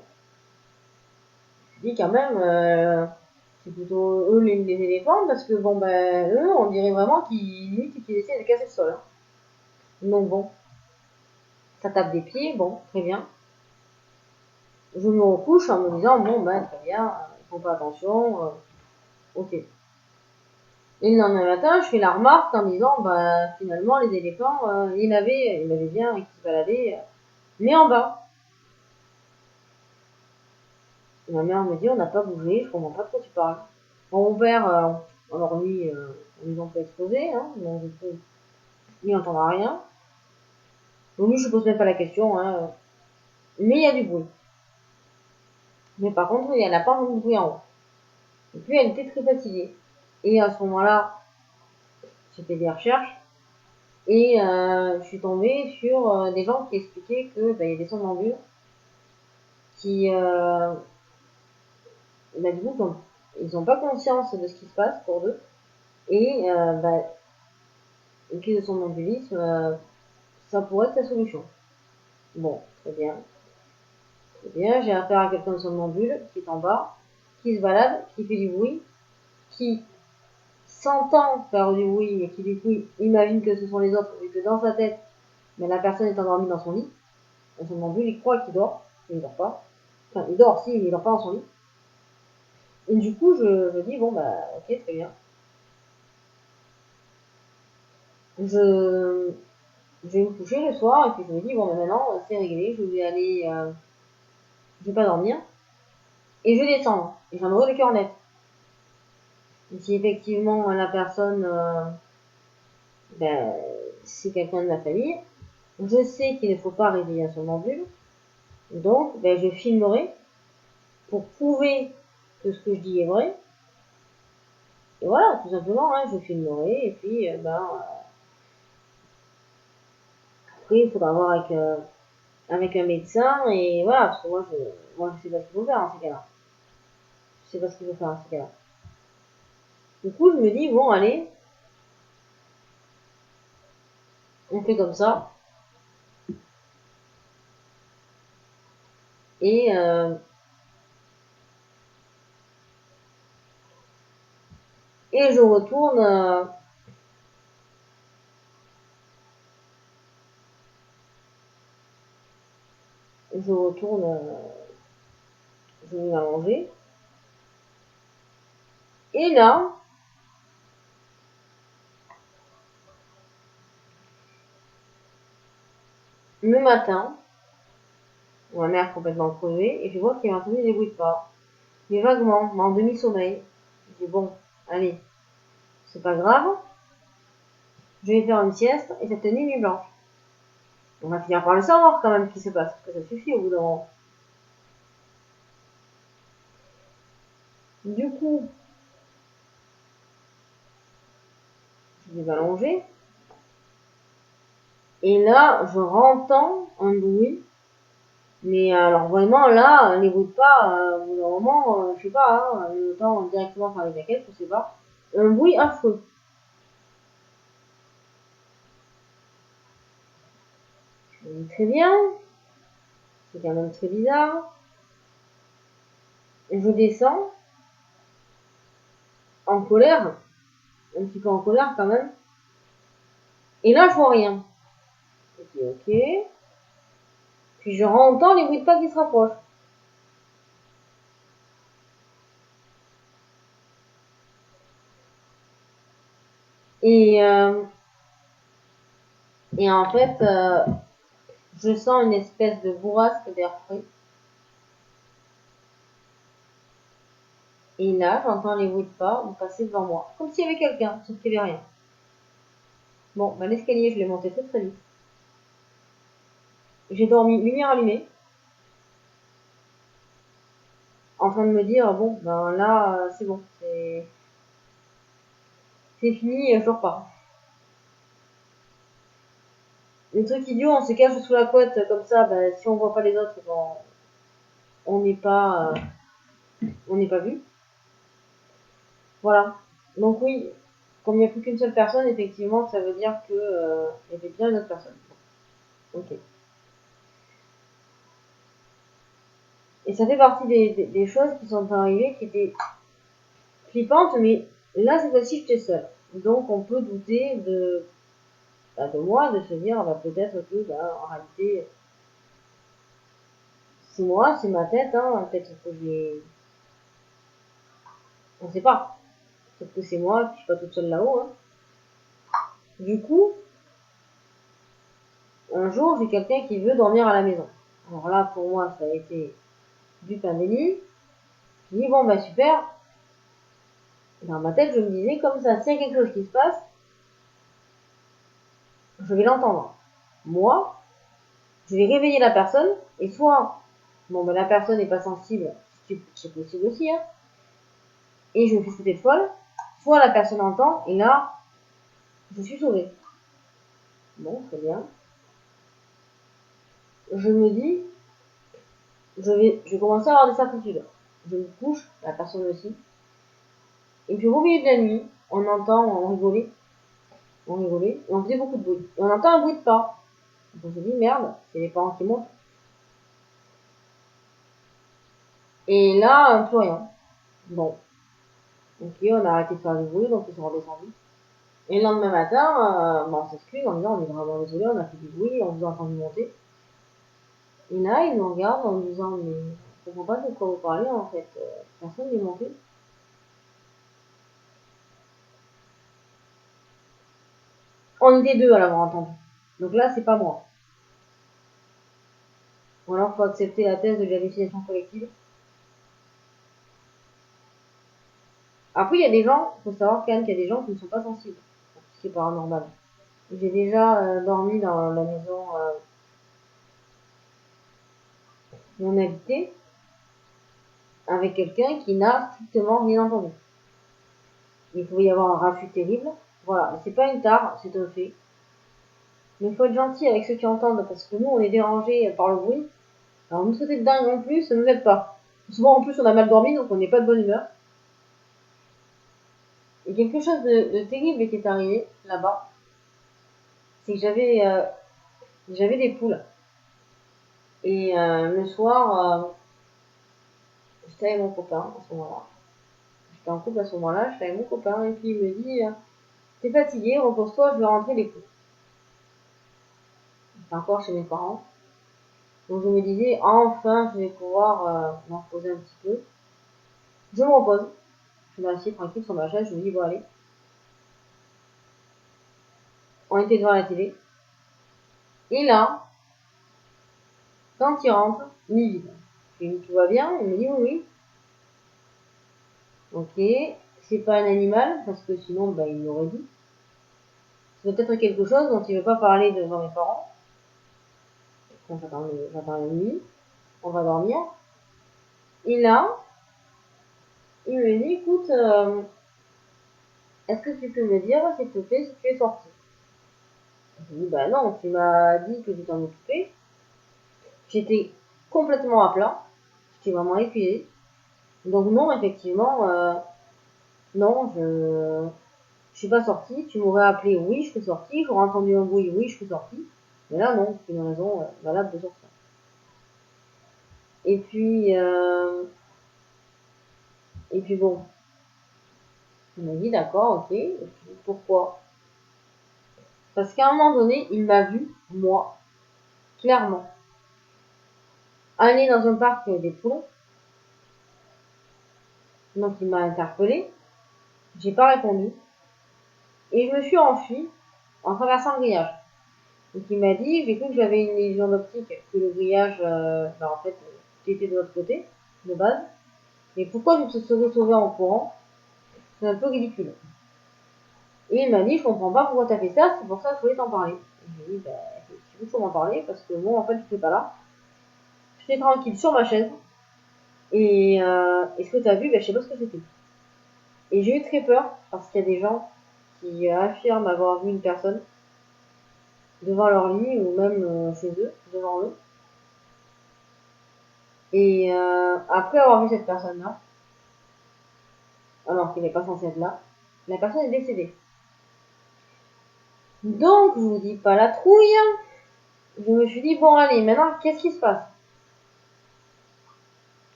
Speaker 1: Je dis quand même, c'est plutôt eux les éléphants, parce que bon, ben, eux, on dirait vraiment qu'ils essaient de casser le sol. Hein. Donc bon, ça tape des pieds, bon, très bien. Je me recouche en me disant, bon, ben, très bien, ils font pas attention, ok. Et le lendemain matin, je fais la remarque en disant, bah, finalement, les éléphants, il avait bien qui se baladaient, mais en bas. Et ma mère me dit, on n'a pas bougé, je comprends pas de quoi tu parles. Mon père, alors lui, ils ont fait exploser, hein, donc du coup, lui, il n'entendra rien. Donc lui, je pose même pas la question, hein, mais il y a du bruit. Mais par contre, il n'y en a pas de bruit en haut. Et puis, elle était très fatiguée. Et à ce moment-là, j'ai fait des recherches. Et je suis tombée sur des gens qui expliquaient que y a des somnambules qui, du coup, ils n'ont pas conscience de ce qui se passe pour eux. Et une crise de somnambulisme, ça pourrait être la solution. Bon, très bien. Très bien, j'ai affaire à quelqu'un de somnambule qui est en bas, qui se balade, qui fait du bruit, qui s'entend faire du bruit, mais qui du coup imagine que ce sont les autres, et que dans sa tête, mais la personne est endormie dans son lit. Un somnambule, il croit qu'il dort, mais il dort pas. Enfin, il dort, si, mais il dort pas dans son lit. Et du coup, je dis, bon, bah, ok, très bien. Je vais me coucher le soir, et puis je me dis, bon, bah, maintenant, c'est réglé, je vais aller, je vais pas dormir, et je vais descendre, et j'en aurai le cœur net. Et si effectivement la personne, ben, c'est quelqu'un de ma famille, je sais qu'il ne faut pas réveiller un somnambule, donc ben, je filmerai pour prouver que ce que je dis est vrai. Et voilà, tout simplement, hein, je filmerai, et puis après il faudra voir avec un médecin, et voilà, parce que moi je sais pas ce qu'il faut faire dans ces cas-là. Je sais pas ce qu'il faut faire dans ces cas-là. Du coup, je me dis, bon, allez, on fait comme ça. Et je retourne, je retourne, je vais m'allonger. Et là, le matin, ma mère complètement crevée, et je vois qu'il m'a entendu des bruits de pas. Mais vaguement, mais en demi-sommeil. Je dis, bon, allez, c'est pas grave, je vais faire une sieste, et cette nuit blanche. On va finir par le savoir quand même ce qui se passe, parce que ça suffit au bout d'un moment. Du coup, je vais m'allonger. Et là, je rentends un bruit. Mais alors vraiment, là, les bruits de pas, au bout d'un moment, je sais pas, hein, autant directement par les jaquettes, je sais pas. Un bruit affreux. Je me dis très bien, c'est quand même très bizarre. Je descends, en colère, un petit peu en colère quand même. Et là, je vois rien. Je dis ok. Puis je entends les bruits de pas qui se rapprochent. Et, euh, et en fait, je sens une espèce de bourrasque d'air frais. Et là, j'entends les bruits de pas passer devant moi, comme s'il y avait quelqu'un, sauf qu'il n'y avait rien. Bon, bah, l'escalier, je l'ai monté très très vite. J'ai dormi, lumière allumée, en train de me dire, bon, ben là, c'est bon, c'est fini, je repars. Le truc idiot, on se cache sous la couette, comme ça, ben, si on voit pas les autres, ben, on n'est pas, on n'est pas vu. Voilà. Donc oui, comme il n'y a plus qu'une seule personne, effectivement, ça veut dire que il y avait bien une autre personne. Ok. Et ça fait partie des choses qui sont arrivées, qui étaient flippantes, mais là, cette fois-ci, j'étais seule. Donc on peut douter de moi, de se dire, bah, peut-être que, bah, en réalité, c'est moi, c'est ma tête, hein, peut-être que j'ai... On sait pas. Peut-être que c'est moi, que je suis pas toute seule là-haut, hein. Du coup, un jour, j'ai quelqu'un qui veut dormir à la maison. Alors là, pour moi, ça a été du pain béni. Je dis, bon, bah, super. Dans ma tête, je me disais, comme ça, s'il y a quelque chose qui se passe, je vais l'entendre. Moi, je vais réveiller la personne, et soit, bon, ben, la personne n'est pas sensible, c'est possible aussi, hein, et je me fais sauter de folle, soit la personne entend, et là, je suis sauvée. Bon, très bien. Je me dis, je vais commencer à avoir des certitudes. Je me couche, la personne aussi, et puis au milieu de la nuit, on rigolait, et on faisait beaucoup de bruit. Et on entend un bruit de pas. Donc je me dis, merde, c'est les parents qui montent. Et là, plus rien. Bon, ok, on a arrêté de faire du bruit, donc ils sont redescendus. Et le lendemain matin, on s'excuse en disant on est vraiment désolé, on a fait du bruit, on vous a entendu monter. Et là, ils nous regardent en disant mais je comprends pas de quoi vous parlez en fait, personne n'est monté. On était deux à l'avoir entendu. Donc là, c'est pas moi. Ou alors, faut accepter la thèse de l'hallucination collective. Après, il y a des gens, faut savoir quand même qu'il y a des gens qui ne sont pas sensibles à tout ce qui est paranormal. J'ai déjà dormi dans la maison où on habitait avec quelqu'un qui n'a strictement rien entendu. Il pouvait y avoir un raffut terrible. Voilà, c'est pas une tare, c'est un fait. Mais il faut être gentil avec ceux qui entendent, parce que nous, on est dérangés par le bruit. Alors, nous traiter de dingue en plus, ça ne nous aide pas. Souvent, en plus, on a mal dormi, donc on n'est pas de bonne humeur. Et quelque chose de terrible qui est arrivé là-bas, c'est que j'avais des poules. Et le soir, j'étais avec mon copain à ce moment-là. J'étais en couple à ce moment-là, j'étais avec mon copain, et puis il me dit t'es fatigué, repose-toi, je vais rentrer les poules. J'étais encore chez mes parents. Donc je me disais, enfin, je vais pouvoir me reposer un petit peu. Je me repose. Je m'assieds tranquille sur ma chaise, je me dis, bon, allez. On était devant la télé. Et là, quand il rentre, il me dit, je lui dis, tout va bien? Il me dit, oui, oui. Ok, c'est pas un animal, parce que sinon, bah, il m'aurait dit. C'est peut-être quelque chose dont il veut pas parler devant mes parents. Enfin, j'attends la nuit, on va dormir. Et là, il me dit, écoute, est-ce que tu peux me dire, s'il te plaît, si tu es sorti? Je lui dis, bah non, tu m'as dit que tu t'en occupais. J'étais complètement à plat. J'étais vraiment épuisée. Donc non, effectivement, non, je suis pas sortie. Tu m'aurais appelé, oui, je suis sortie. J'aurais entendu un bruit, oui, je suis sortie. Mais là, non, c'est une raison valable de sortir. Et puis bon, il m'a dit, d'accord, ok. Et puis, pourquoi? Parce qu'à un moment donné, il m'a vu, moi, clairement, aller dans un parc des poules. Donc il m'a interpellé. J'ai pas répondu. Et je me suis enfuie en traversant le grillage. Donc il m'a dit, j'ai cru que j'avais une illusion d'optique, que le grillage, en fait, tu étais de l'autre côté, de base. Mais pourquoi je te serais sauvé en courant? C'est un peu ridicule. Et il m'a dit, je comprends pas pourquoi t'as fait ça, c'est pour ça que je voulais t'en parler. Et j'ai dit, effectivement, il faut m'en parler, parce que moi, en fait, je n'étais pas là. J'étais tranquille sur ma chaise. Et ce que t'as vu, je sais pas ce que c'était. Et j'ai eu très peur, parce qu'il y a des gens qui affirment avoir vu une personne devant leur lit ou même chez eux, devant eux. Et après avoir vu cette personne-là, alors qu'il n'est pas censé être là, la personne est décédée. Donc, je vous dis pas la trouille. Je me suis dit, bon allez, maintenant, qu'est-ce qui se passe?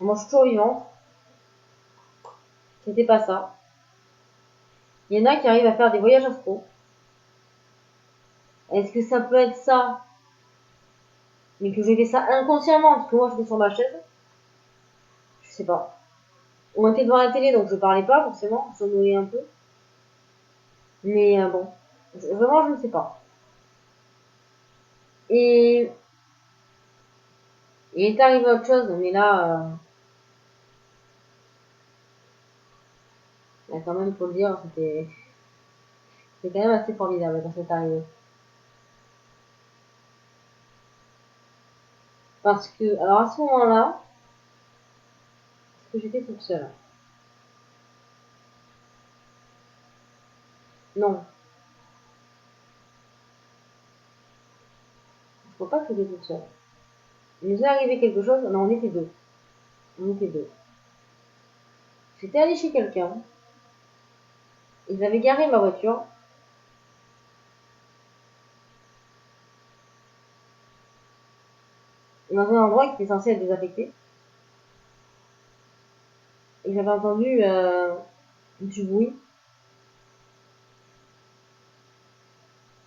Speaker 1: Moi, je suis toujours vivante. C'était pas ça. Il y en a qui arrivent à faire des voyages astro. Est-ce que ça peut être ça, mais que j'ai fait ça inconsciemment, parce que moi, j'étais sur ma chaise? Je sais pas. On était devant la télé, donc je parlais pas, forcément, je somnolais un peu. Mais bon, vraiment, je ne sais pas. Et il est arrivé autre chose, mais là, quand même, faut le dire, c'était quand même assez formidable quand c'est arrivé. Parce que, alors à ce moment-là, est-ce que j'étais toute seule? Non, je crois pas que j'étais toute seule. Il nous est arrivé quelque chose, non, on était deux. On était deux. J'étais allée chez quelqu'un, ils avaient garé ma voiture, dans un endroit qui était censé être désaffecté. Et j'avais entendu du bruit.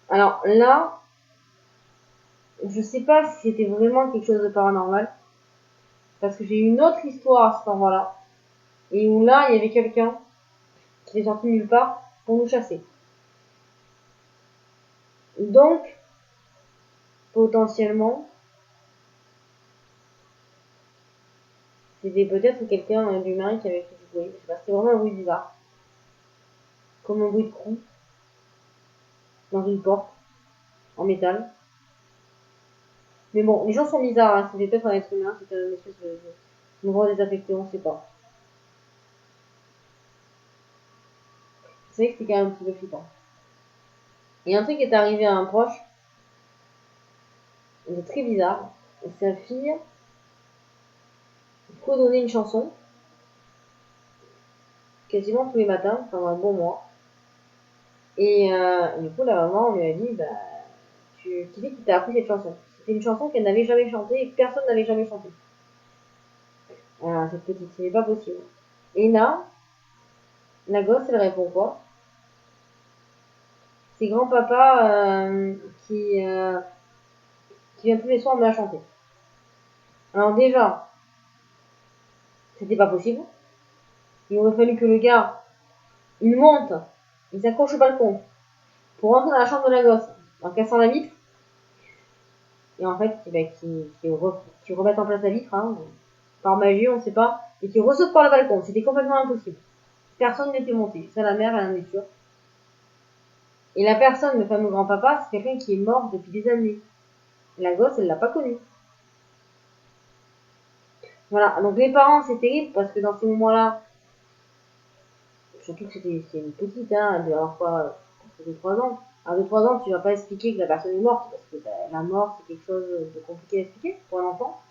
Speaker 1: Alors là, je sais pas si c'était vraiment quelque chose de paranormal, parce que j'ai eu une autre histoire à cet endroit-là, et où là, il y avait quelqu'un qui est sorti nulle part pour nous chasser. Donc, potentiellement, c'était peut-être quelqu'un d'humain qui avait fait du bruit. Je sais pas, c'était vraiment un bruit bizarre. Comme un bruit de trou dans une porte en métal. Mais bon, les gens sont bizarres, hein. C'était peut-être un être humain, c'était une espèce de endroit désaffecté, on sait pas. C'est vrai que c'était quand même un petit peu flippant. Et un truc est arrivé à un proche, de très bizarre. Sa fille fredonnait une chanson, quasiment tous les matins, pendant un bon mois. Et du coup, la maman lui a dit, qui c'est qui t'a appris cette chanson? C'était une chanson qu'elle n'avait jamais chantée et que personne n'avait jamais chantée. Voilà, cette petite, ce n'est pas possible. Et là, la gosse, elle répond quoi? C'est grand-papa qui vient tous les soirs me la chanter. Alors déjà, c'était pas possible. Il aurait fallu que le gars, il monte, il s'accroche au balcon pour rentrer dans la chambre de la gosse en cassant la vitre. Et en fait, qui remette en place la vitre, hein, par magie, on ne sait pas, et qui ressaute par le balcon. C'était complètement impossible. Personne n'était monté. Ça, la mère, elle en est sûre. Et la personne, le fameux grand-papa, c'est quelqu'un qui est mort depuis des années. La gosse, elle l'a pas connu. Voilà, donc les parents, c'est terrible parce que dans ces moments-là, surtout que c'était une petite, hein, elle devait avoir quoi, 2-3 ans. À 2-3 ans, tu vas pas expliquer que la personne est morte parce que la mort, c'est quelque chose de compliqué à expliquer pour un enfant.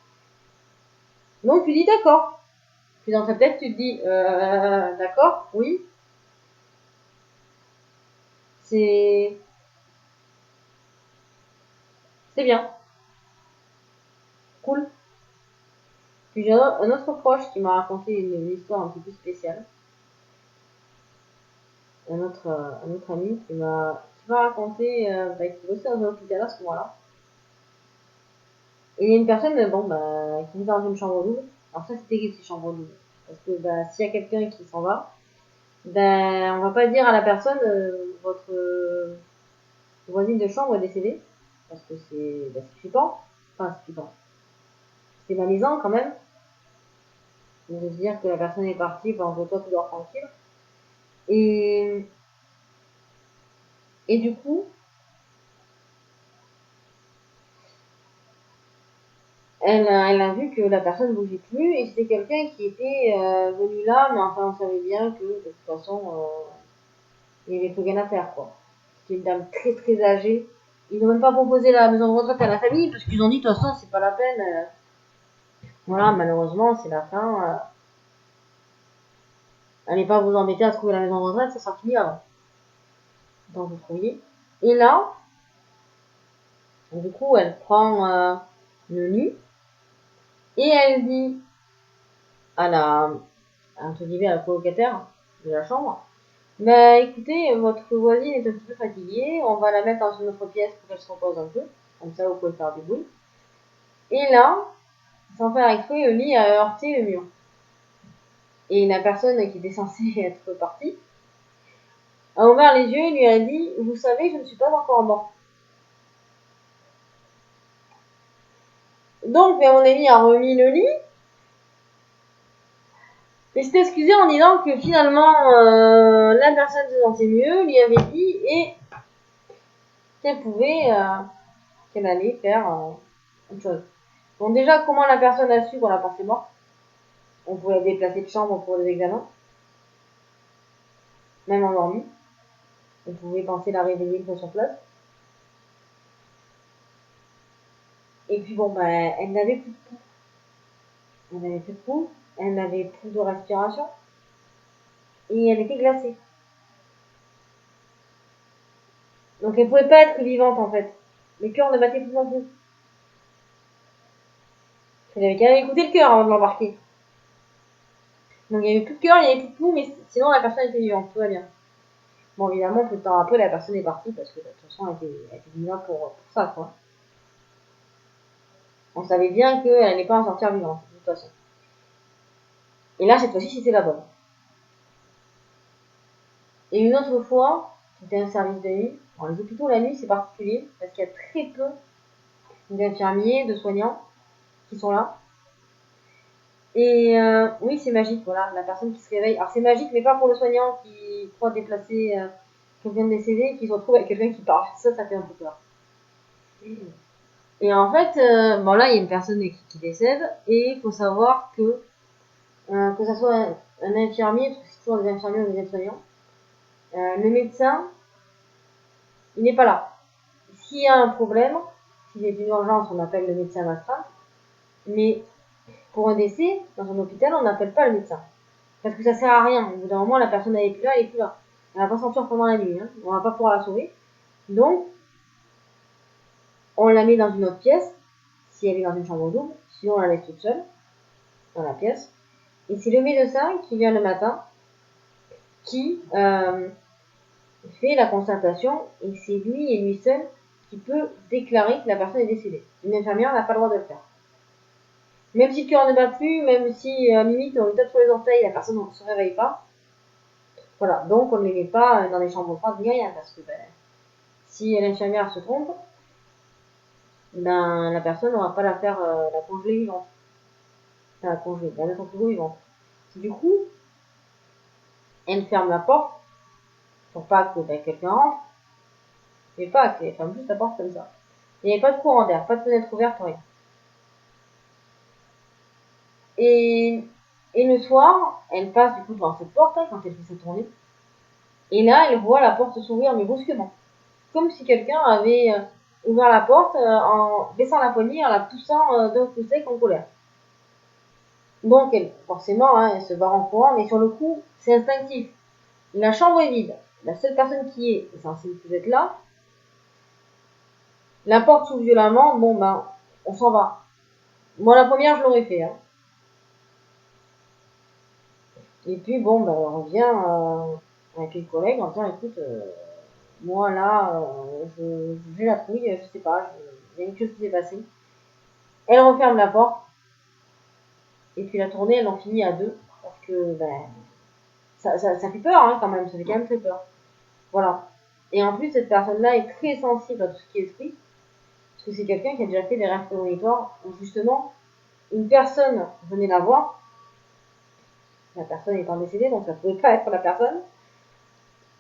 Speaker 1: Donc tu dis d'accord. Puis dans ta tête, tu te dis d'accord, oui. C'est bien, cool. Puis j'ai un autre proche qui m'a raconté une histoire un peu plus spéciale. Un autre ami qui m'a raconté qu'il bossait dans un hôpital à ce moment-là. Et il y a une personne, bon, qui vit dans une chambre double. Alors ça, c'est terrible, ces chambres doubles. Parce que s'il y a quelqu'un qui s'en va, on va pas dire à la personne, votre voisine de chambre est décédée. Parce que c'est flippant. Enfin, c'est flippant. C'est malaisant quand même. De se dire que la personne est partie pendant que toi, tu dors tranquille. Et, et du coup, elle a vu que la personne ne bougeait plus et c'était quelqu'un qui était venu là, mais enfin on savait bien que de toute façon il n'y avait plus rien à faire quoi. C'était une dame très très âgée. Ils n'ont même pas proposé la maison de retraite à la famille parce qu'ils ont dit de toute façon c'est pas la peine. Voilà, malheureusement c'est la fin. Allez pas vous embêter à trouver la maison de retraite, ça sera fini avant. Donc vous trouviez. Et là, du coup elle prend le lit et elle dit à entre guillemets, à la colocataire de la chambre, écoutez, votre voisine est un petit peu fatiguée, on va la mettre dans une autre pièce pour qu'elle se repose un peu, comme ça vous pouvez faire du bruit. Et là, sans faire exprès, le lit a heurté le mur. Et la personne qui était censée être partie a ouvert les yeux et lui a dit, vous savez, je ne suis pas encore mort. Donc, mon ami a remis le lit et s'est excusé en disant que finalement, la personne se sentait mieux, lui avait dit et qu'elle pouvait, qu'elle allait faire autre chose. Bon, déjà, comment la personne a su qu'on la pensait morte? On pouvait la déplacer de chambre pour des examens, même endormie. On pouvait penser la réveiller une fois sur place. Et puis bon, elle n'avait plus de pouls. Elle n'avait plus de pouls, elle n'avait plus de respiration, et elle était glacée. Donc elle pouvait pas être vivante en fait. Le cœur ne battait plus non plus. Elle avait qu'à écouter le cœur avant de l'embarquer. Donc il n'y avait plus de cœur, il n'y avait plus de pouls, mais sinon la personne était vivante, tout va bien. Bon, évidemment, peu de temps après, la personne est partie parce que de toute façon, elle était vivante pour ça, quoi. On savait bien qu'elle n'allait pas en sortir vivante, de toute façon. Et là, cette fois-ci, c'était la bonne. Et une autre fois, c'était un service de nuit. Alors, les hôpitaux, la nuit, c'est particulier parce qu'il y a très peu d'infirmiers, de soignants qui sont là. Et oui, c'est magique, voilà, la personne qui se réveille. Alors, c'est magique, mais pas pour le soignant qui croit déplacer quelqu'un de décédé et qui se retrouve avec quelqu'un qui parle. Ça fait un peu peur. Et en fait, bon là, il y a une personne qui décède et il faut savoir que ça soit un infirmier, parce que c'est toujours des infirmiers ou des aides-soignants, le médecin, il n'est pas là. S'il y a un problème, s'il y a une urgence, on appelle le médecin d'astreinte. Mais pour un décès, dans un hôpital, on n'appelle pas le médecin. Parce que ça sert à rien. Au bout d'un moment, la personne n'est plus là, elle est plus là. Elle va pas sortir pendant la nuit. Hein. On va pas pouvoir la sauver. Donc, on la met dans une autre pièce, si elle est dans une chambre double. Sinon, on la laisse toute seule, dans la pièce. Et c'est le médecin qui vient le matin, qui fait la constatation, et c'est lui et lui seul qui peut déclarer que la personne est décédée. Une infirmière n'a pas le droit de le faire. Même si le cœur ne bat plus, même si à limite on lui tape sur les orteils, la personne ne se réveille pas. Voilà, donc on ne les met pas dans les chambres froides ni rien, parce que si l'infirmière se trompe, la personne n'aura pas la faire la congeler vivante. Enfin, la congeler, la mettre en frigo vivante. Du coup, elle ferme la porte pour pas que quelqu'un rentre, mais pas, elle ferme juste la porte comme ça. Il n'y avait pas de courant d'air, pas de fenêtre ouverte, rien. Et le soir, elle passe du coup devant cette porte quand elle fait sa tournée. Et là, elle voit la porte s'ouvrir, mais brusquement. Comme si quelqu'un avait ouvert la porte en baissant la poignée, en la poussant d'un coup sec en colère. Donc, forcément, elle se barre en courant, mais sur le coup, c'est instinctif. La chambre est vide. La seule personne qui est censée être là. La porte s'ouvre violemment. Bon, ben, on s'en va. Moi, la première, je l'aurais fait. Et puis, bon, ben, on revient avec les collègues en disant, écoute, moi, là, j'ai la trouille, je sais pas, il y a quelque chose qui s'est passé. Elle referme la porte. Et puis la tournée, elle en finit à 2. Parce que, ça fait peur, quand même. Ça fait quand même très peur. Voilà. Et en plus, cette personne-là est très sensible à tout ce qui est esprit. Parce que c'est quelqu'un qui a déjà fait des rêves prémonitoires où, justement, une personne venait la voir. La personne étant décédée, donc ça ne pouvait pas être la personne.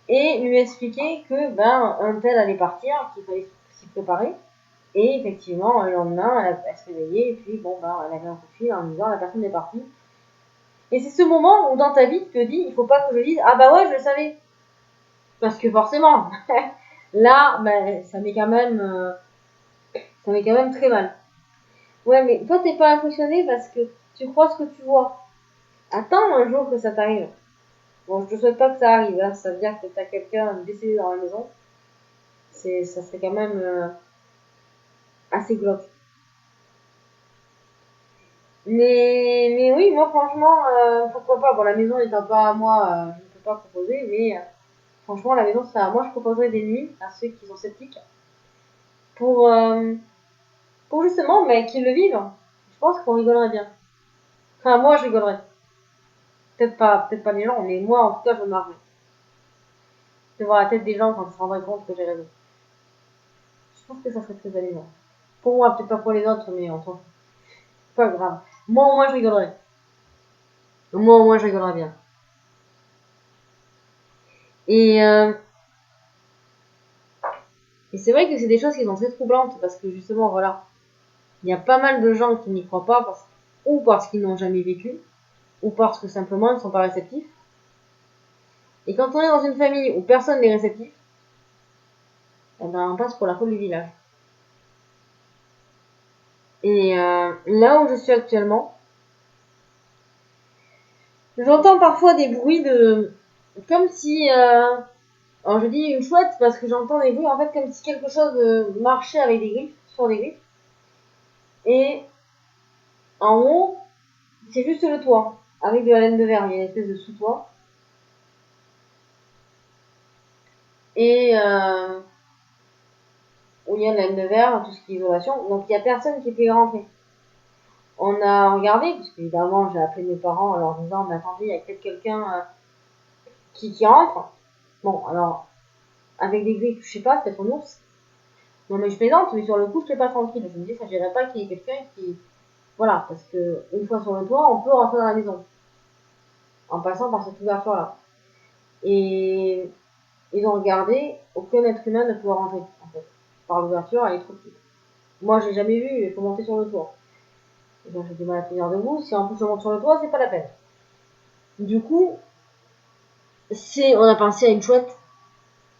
Speaker 1: Et lui expliquer que, un tel allait partir, qu'il fallait s'y préparer. Et effectivement, le lendemain, elle se réveillait. Et puis, elle avait un coup de fil en disant, la personne est partie. Et c'est ce moment où dans ta vie, tu te dis, il faut pas que je dise, ah bah ouais, je le savais. Parce que forcément, là, ça m'est quand même très mal. Ouais, mais toi, t'es pas impressionné parce que tu crois ce que tu vois. Attends un jour que ça t'arrive. Bon, je te souhaite pas que ça arrive, hein. Ça veut dire que t'as quelqu'un décédé dans la maison. Ça serait quand même assez glauque. Mais oui, moi franchement, pourquoi pas. Bon, la maison n'étant pas à moi, je ne peux pas proposer, mais franchement, la maison, ça, moi, je proposerais des nuits à ceux qui sont sceptiques pour, justement qu'ils le vivent. Je pense qu'on rigolerait bien. Enfin, moi, je rigolerais. Peut-être pas les gens, mais moi, en tout cas, je me marrerais. De voir la tête des gens quand ils se rendraient compte que j'ai raison. Je pense que ça serait très amusant. Pour moi, peut-être pas pour les autres, mais en tout cas, pas grave. Moi, au moins, je rigolerais. Moi, au moins, je rigolerais bien. Et c'est vrai que c'est des choses qui sont très troublantes parce que justement, voilà, il y a pas mal de gens qui n'y croient pas ou parce qu'ils n'ont jamais vécu, ou parce que simplement ils ne sont pas réceptifs. Et quand on est dans une famille où personne n'est réceptif, on passe pour la folle du village. Et là où je suis actuellement, j'entends parfois des bruits comme si... alors je dis une chouette parce que j'entends des bruits en fait comme si quelque chose marchait avec des griffes, sur des griffes. Et en haut, c'est juste le toit, avec de la laine de verre. Il y a une espèce de sous-toit. Et où il y a de la laine de verre, tout ce qui est isolation. Donc il n'y a personne qui peut y rentrer. On a regardé, parce qu'évidemment j'ai appelé mes parents en leur disant, mais attendez, il y a peut-être quelqu'un qui rentre. Bon, alors, avec des griffes, je sais pas, peut-être un ours. Non mais je plaisante, mais sur le coup, je n'étais pas tranquille. Je me dis, ça n'irait pas qu'il y ait quelqu'un qui... Voilà, parce que une fois sur le toit, on peut rentrer dans la maison. En passant par cette ouverture-là. Et ils ont regardé, aucun être humain ne pouvait rentrer, en fait. Par l'ouverture, elle est trop petite. Moi, j'ai jamais vu, il faut monter sur le toit. Donc j'ai du mal à tenir debout. Si en plus je monte sur le toit, c'est pas la peine. Du coup, on a pensé à une chouette.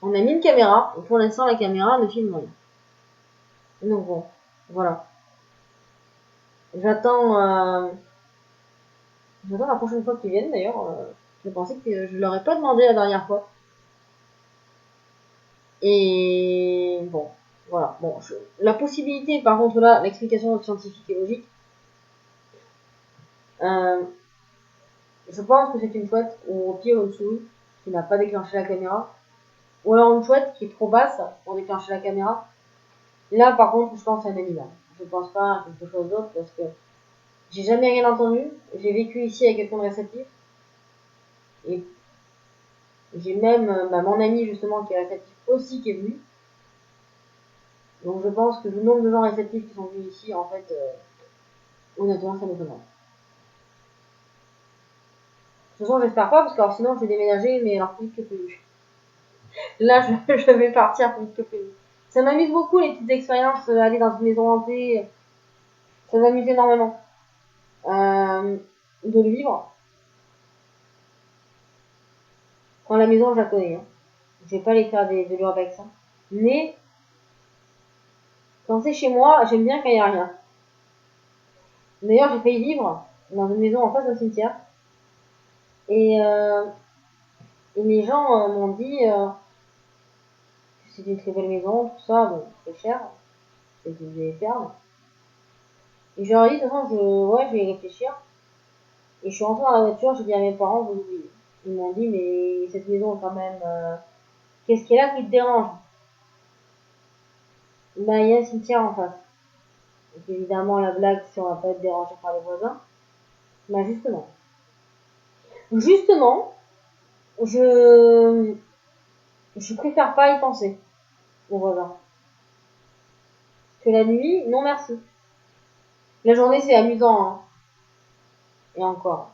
Speaker 1: On a mis une caméra, et pour l'instant, la caméra ne filme rien. Donc bon, voilà. J'attends la prochaine fois qu'ils viennent, d'ailleurs. Je pensais que je leur ai pas demandé la dernière fois. Et bon, voilà. Bon, la possibilité, par contre, là, l'explication scientifique et logique, je pense que c'est une chouette, ou au pire une souris, qui n'a pas déclenché la caméra. Ou alors une chouette qui est trop basse pour déclencher la caméra. Là, par contre, je pense à un animal. Je pense pas à quelque chose d'autre parce que j'ai jamais rien entendu. J'ai vécu ici avec quelqu'un de réceptif. Et j'ai même mon ami, justement, qui est réceptif aussi, qui est venu. Donc je pense que le nombre de gens réceptifs qui sont venus ici, en fait, honnêtement, ça m'étonne. De toute façon, j'espère pas, parce que alors, sinon, je vais déménager, mais alors plus vite que prévu. Là, je vais partir plus vite que prévu. Ça m'amuse beaucoup, les petites expériences, aller dans une maison hantée. Ça m'amuse énormément. de le vivre. Quand la maison, je la connais. Hein. Je vais pas les faire de l'urbex. Hein. Mais quand c'est chez moi, j'aime bien quand il n'y a rien. D'ailleurs, j'ai failli vivre dans une maison en face d'un cimetière. Et les gens m'ont dit que c'était une très belle maison, tout ça, bon, c'est cher, c'est des fermes. Et je leur ai dit, de toute façon, ouais, je vais y réfléchir. Et je suis rentrée dans la voiture, j'ai dit à mes parents, vous oubliez. Ils m'ont dit, mais cette maison, quand même, qu'est-ce qu'il y a là qui te dérange? Ben, il y a un cimetière en face. Donc, évidemment, la blague, si on va pas être dérangé par les voisins. Ben, justement, je, je préfère pas y penser, aux voisins. Que la nuit, non merci. La journée, c'est amusant, hein. Et encore.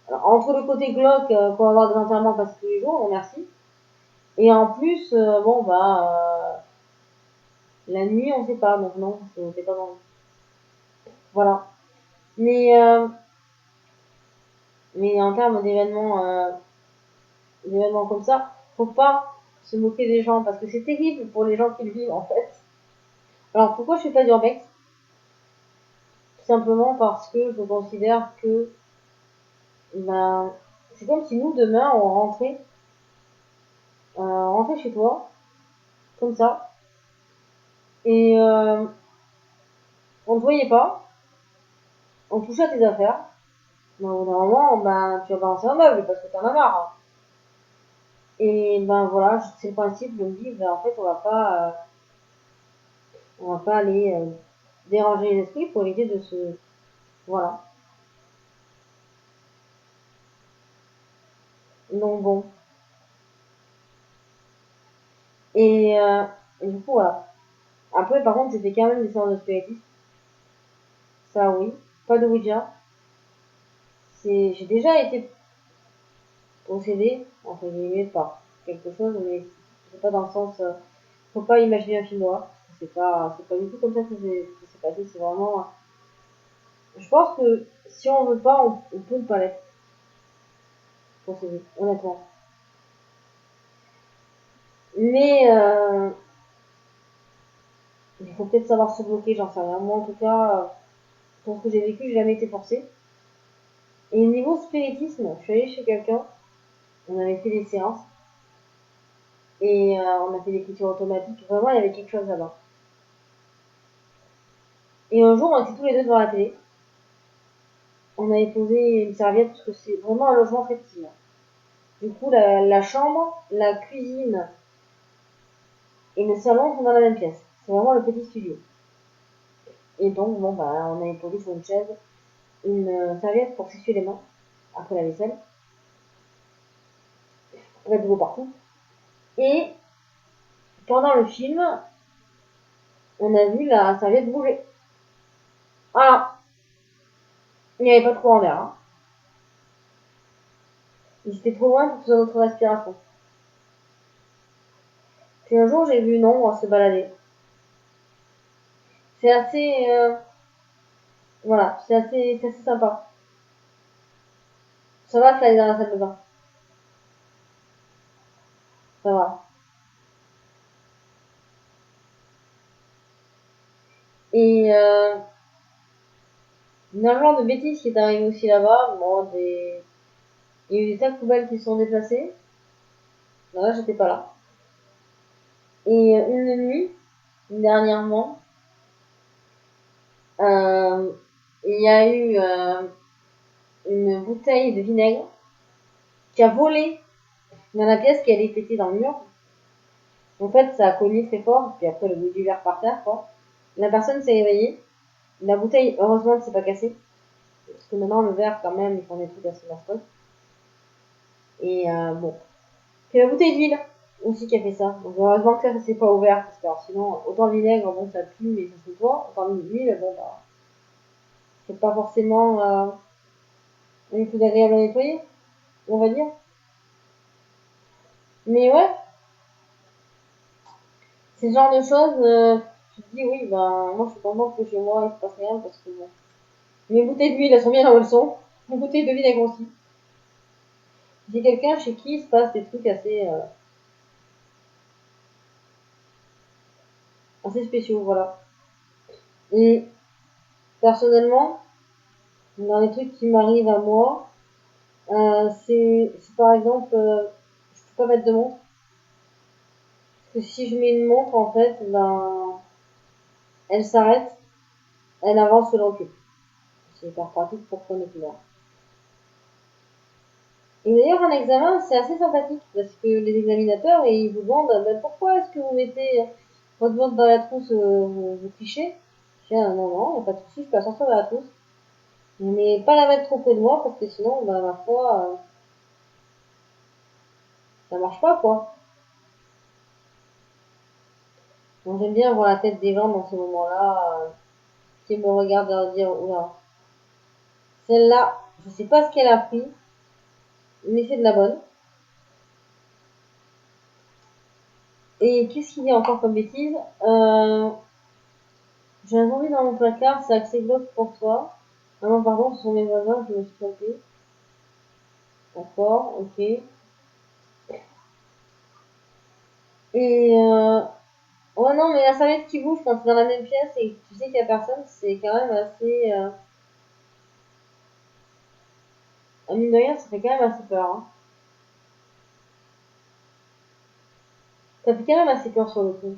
Speaker 1: Alors, entre le côté glauque qu'on va avoir des enterrements passer tous les jours, non merci. Et en plus, bon, bah, la nuit, on sait pas, donc non, c'est pas bon. Voilà. Mais, euh, mais en termes d'événements comme ça, faut pas se moquer des gens, parce que c'est terrible pour les gens qui le vivent, en fait. Alors, pourquoi je fais pas d'urbex? Tout simplement parce que je considère que, ben, c'est comme si nous, demain, on rentrait chez toi, comme ça, et on ne te voyait pas, on touchait à tes affaires, mais au bout d'un moment, ben, tu vas balancer un meuble parce que t'en as marre. Hein. Et ben voilà, c'est le principe, je me dis, ben, en fait, on va pas aller déranger les esprits pour éviter de se. Voilà. Donc bon. Et, euh, et du coup, voilà. Après, par contre, c'était quand même des séances de spiritisme. Ça, oui. Pas de Ouija. J'ai déjà été possédée, entre guillemets, par quelque chose, mais c'est pas dans le sens. Faut pas imaginer un film noir. C'est pas du tout comme ça que ça s'est passé. C'est vraiment. Je pense que si on veut pas, on peut ne pas l'être possédé, honnêtement. Mais il faut peut-être savoir se bloquer, j'en sais rien. Moi, en tout cas, pour ce que j'ai vécu, j'ai jamais été forcée. Et niveau spiritisme, je suis allée chez quelqu'un, on avait fait des séances, et on a fait l'écriture automatique. Vraiment, il y avait quelque chose là-bas. Et un jour, on était tous les deux devant la télé. On avait posé une serviette, parce que c'est vraiment un logement très petit. Hein. Du coup, la chambre, la cuisine et le salon sont dans la même pièce. C'est vraiment le petit studio. Et donc, bon, bah, on avait posé sur une chaise une serviette pour s'essuyer les mains après la vaisselle. Pas de l'eau partout. Et pendant le film, on a vu la serviette bouger. Voilà. Il n'y avait pas trop en l'air. Hein. Ils étaient trop loin pour que ce soit notre respiration. Puis un jour, j'ai vu une ombre se balader. C'est assez. Voilà, c'est assez sympa. Ça va, ça aller dans la salle de bain. Ça va. Et une genre de bêtise qui est arrivée aussi là-bas. Bon, il y a eu des sacs poubelles qui se sont déplacés. Là, j'étais pas là. Et une nuit, dernièrement, euh, il y a eu une bouteille de vinaigre qui a volé dans la pièce qui allait péter dans le mur. En fait, ça a cogné très fort, puis après le bout du verre par terre, quoi. La personne s'est réveillée. La bouteille, heureusement, ne s'est pas cassée. Parce que maintenant, le verre, quand même, ils font des trucs assez mascottes. Et bon. Puis la bouteille d'huile aussi qui a fait ça. Donc heureusement que ça s'est pas ouvert. Parce que alors, sinon, autant le vinaigre, bon, ça pue, mais ça se nettoie. Autant l'huile, bon, bah, c'est pas forcément une chose agréable à nettoyer, on va dire. Mais ouais, c'est ce genre de choses, tu te dis, oui, ben, moi, je suis contente que chez moi, il se passe rien, parce que bon. Mes bouteilles d'huile, elles sont bien là où elles sont. Mes bouteilles de vinaigre aussi. J'ai quelqu'un chez qui il se passe des trucs assez spéciaux, voilà. Et personnellement, dans les trucs qui m'arrivent à moi, c'est par exemple, je peux pas mettre de montre. Parce que si je mets une montre, en fait, ben, elle s'arrête, elle avance le recul. C'est hyper pratique pour prendre le couleurs. Et d'ailleurs, un examen, c'est assez sympathique parce que les examinateurs, ils vous demandent ben, pourquoi est-ce que vous mettez votre montre dans la trousse, vous fichez. Je dis, ah, non, non, il n'y a pas de souci, je peux la sortir de la trousse. Mais pas la mettre trop près de moi parce que sinon, ben, ma foi, ça marche pas, quoi. Donc j'aime bien voir la tête des gens dans ce moment-là, qui me regardent et leur dire, oula, celle-là, je sais pas ce qu'elle a pris, mais c'est de la bonne. Et qu'est-ce qu'il y a encore comme bêtise J'ai un zombie dans mon placard, c'est accès bloc pour toi. Ah non, pardon, ce sont mes voisins, je me suis trompée. D'accord, ok. Et ouais, non, mais la serviette qui bouge quand tu es dans la même pièce et que tu sais qu'il y a personne, c'est quand même assez. Mine de rien, ça fait quand même assez peur. Hein. Ça fait quand même assez peur sur le coup.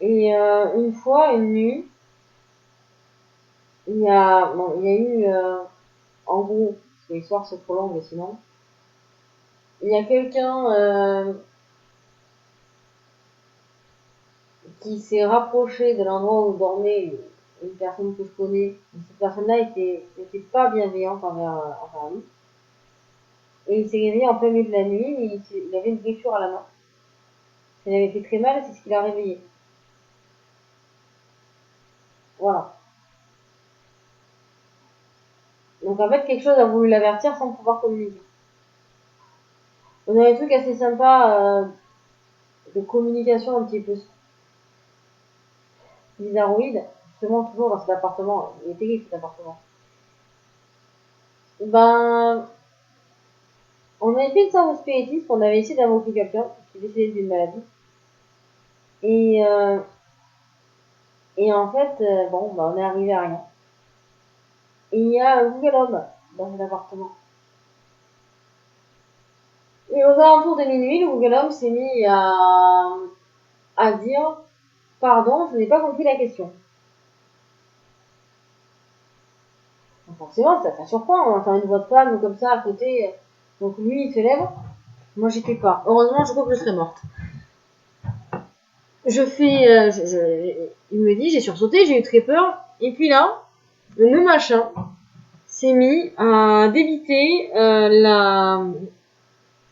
Speaker 1: Et une fois, une nuit, il y a eu, en gros, parce que l'histoire c'est trop longue, mais sinon, il y a quelqu'un qui s'est rapproché de l'endroit où dormait une personne que je connais. Cette personne-là était pas bienveillante envers lui. Et il s'est réveillé en plein milieu de la nuit, et il avait une blessure à la main. Ça lui avait fait très mal, c'est ce qui l'a réveillé. Voilà. Donc en fait, quelque chose a voulu l'avertir sans pouvoir communiquer. On a des trucs assez sympas de communication un petit peu bizarroïdes. Justement, toujours dans cet appartement. Il est terrible cet appartement. Ben, on avait fait une séance de spiritisme, on avait essayé d'invoquer quelqu'un qui décédait d'une maladie. Et, euh, et en fait, bon, bah, on est arrivé à rien. Et il y a un nouvel homme dans cet appartement. Et aux alentours de minuit, le Google Homme s'est mis à dire pardon, je n'ai pas compris la question. Donc forcément, ça surprend, on entend une voix de femme comme ça à côté. Donc lui, il se lève. Moi, j'y fais pas. Heureusement, je crois que je serais morte. Je fais. Il me dit, j'ai sursauté, j'ai eu très peur. Et puis là, le machin s'est mis à débiter la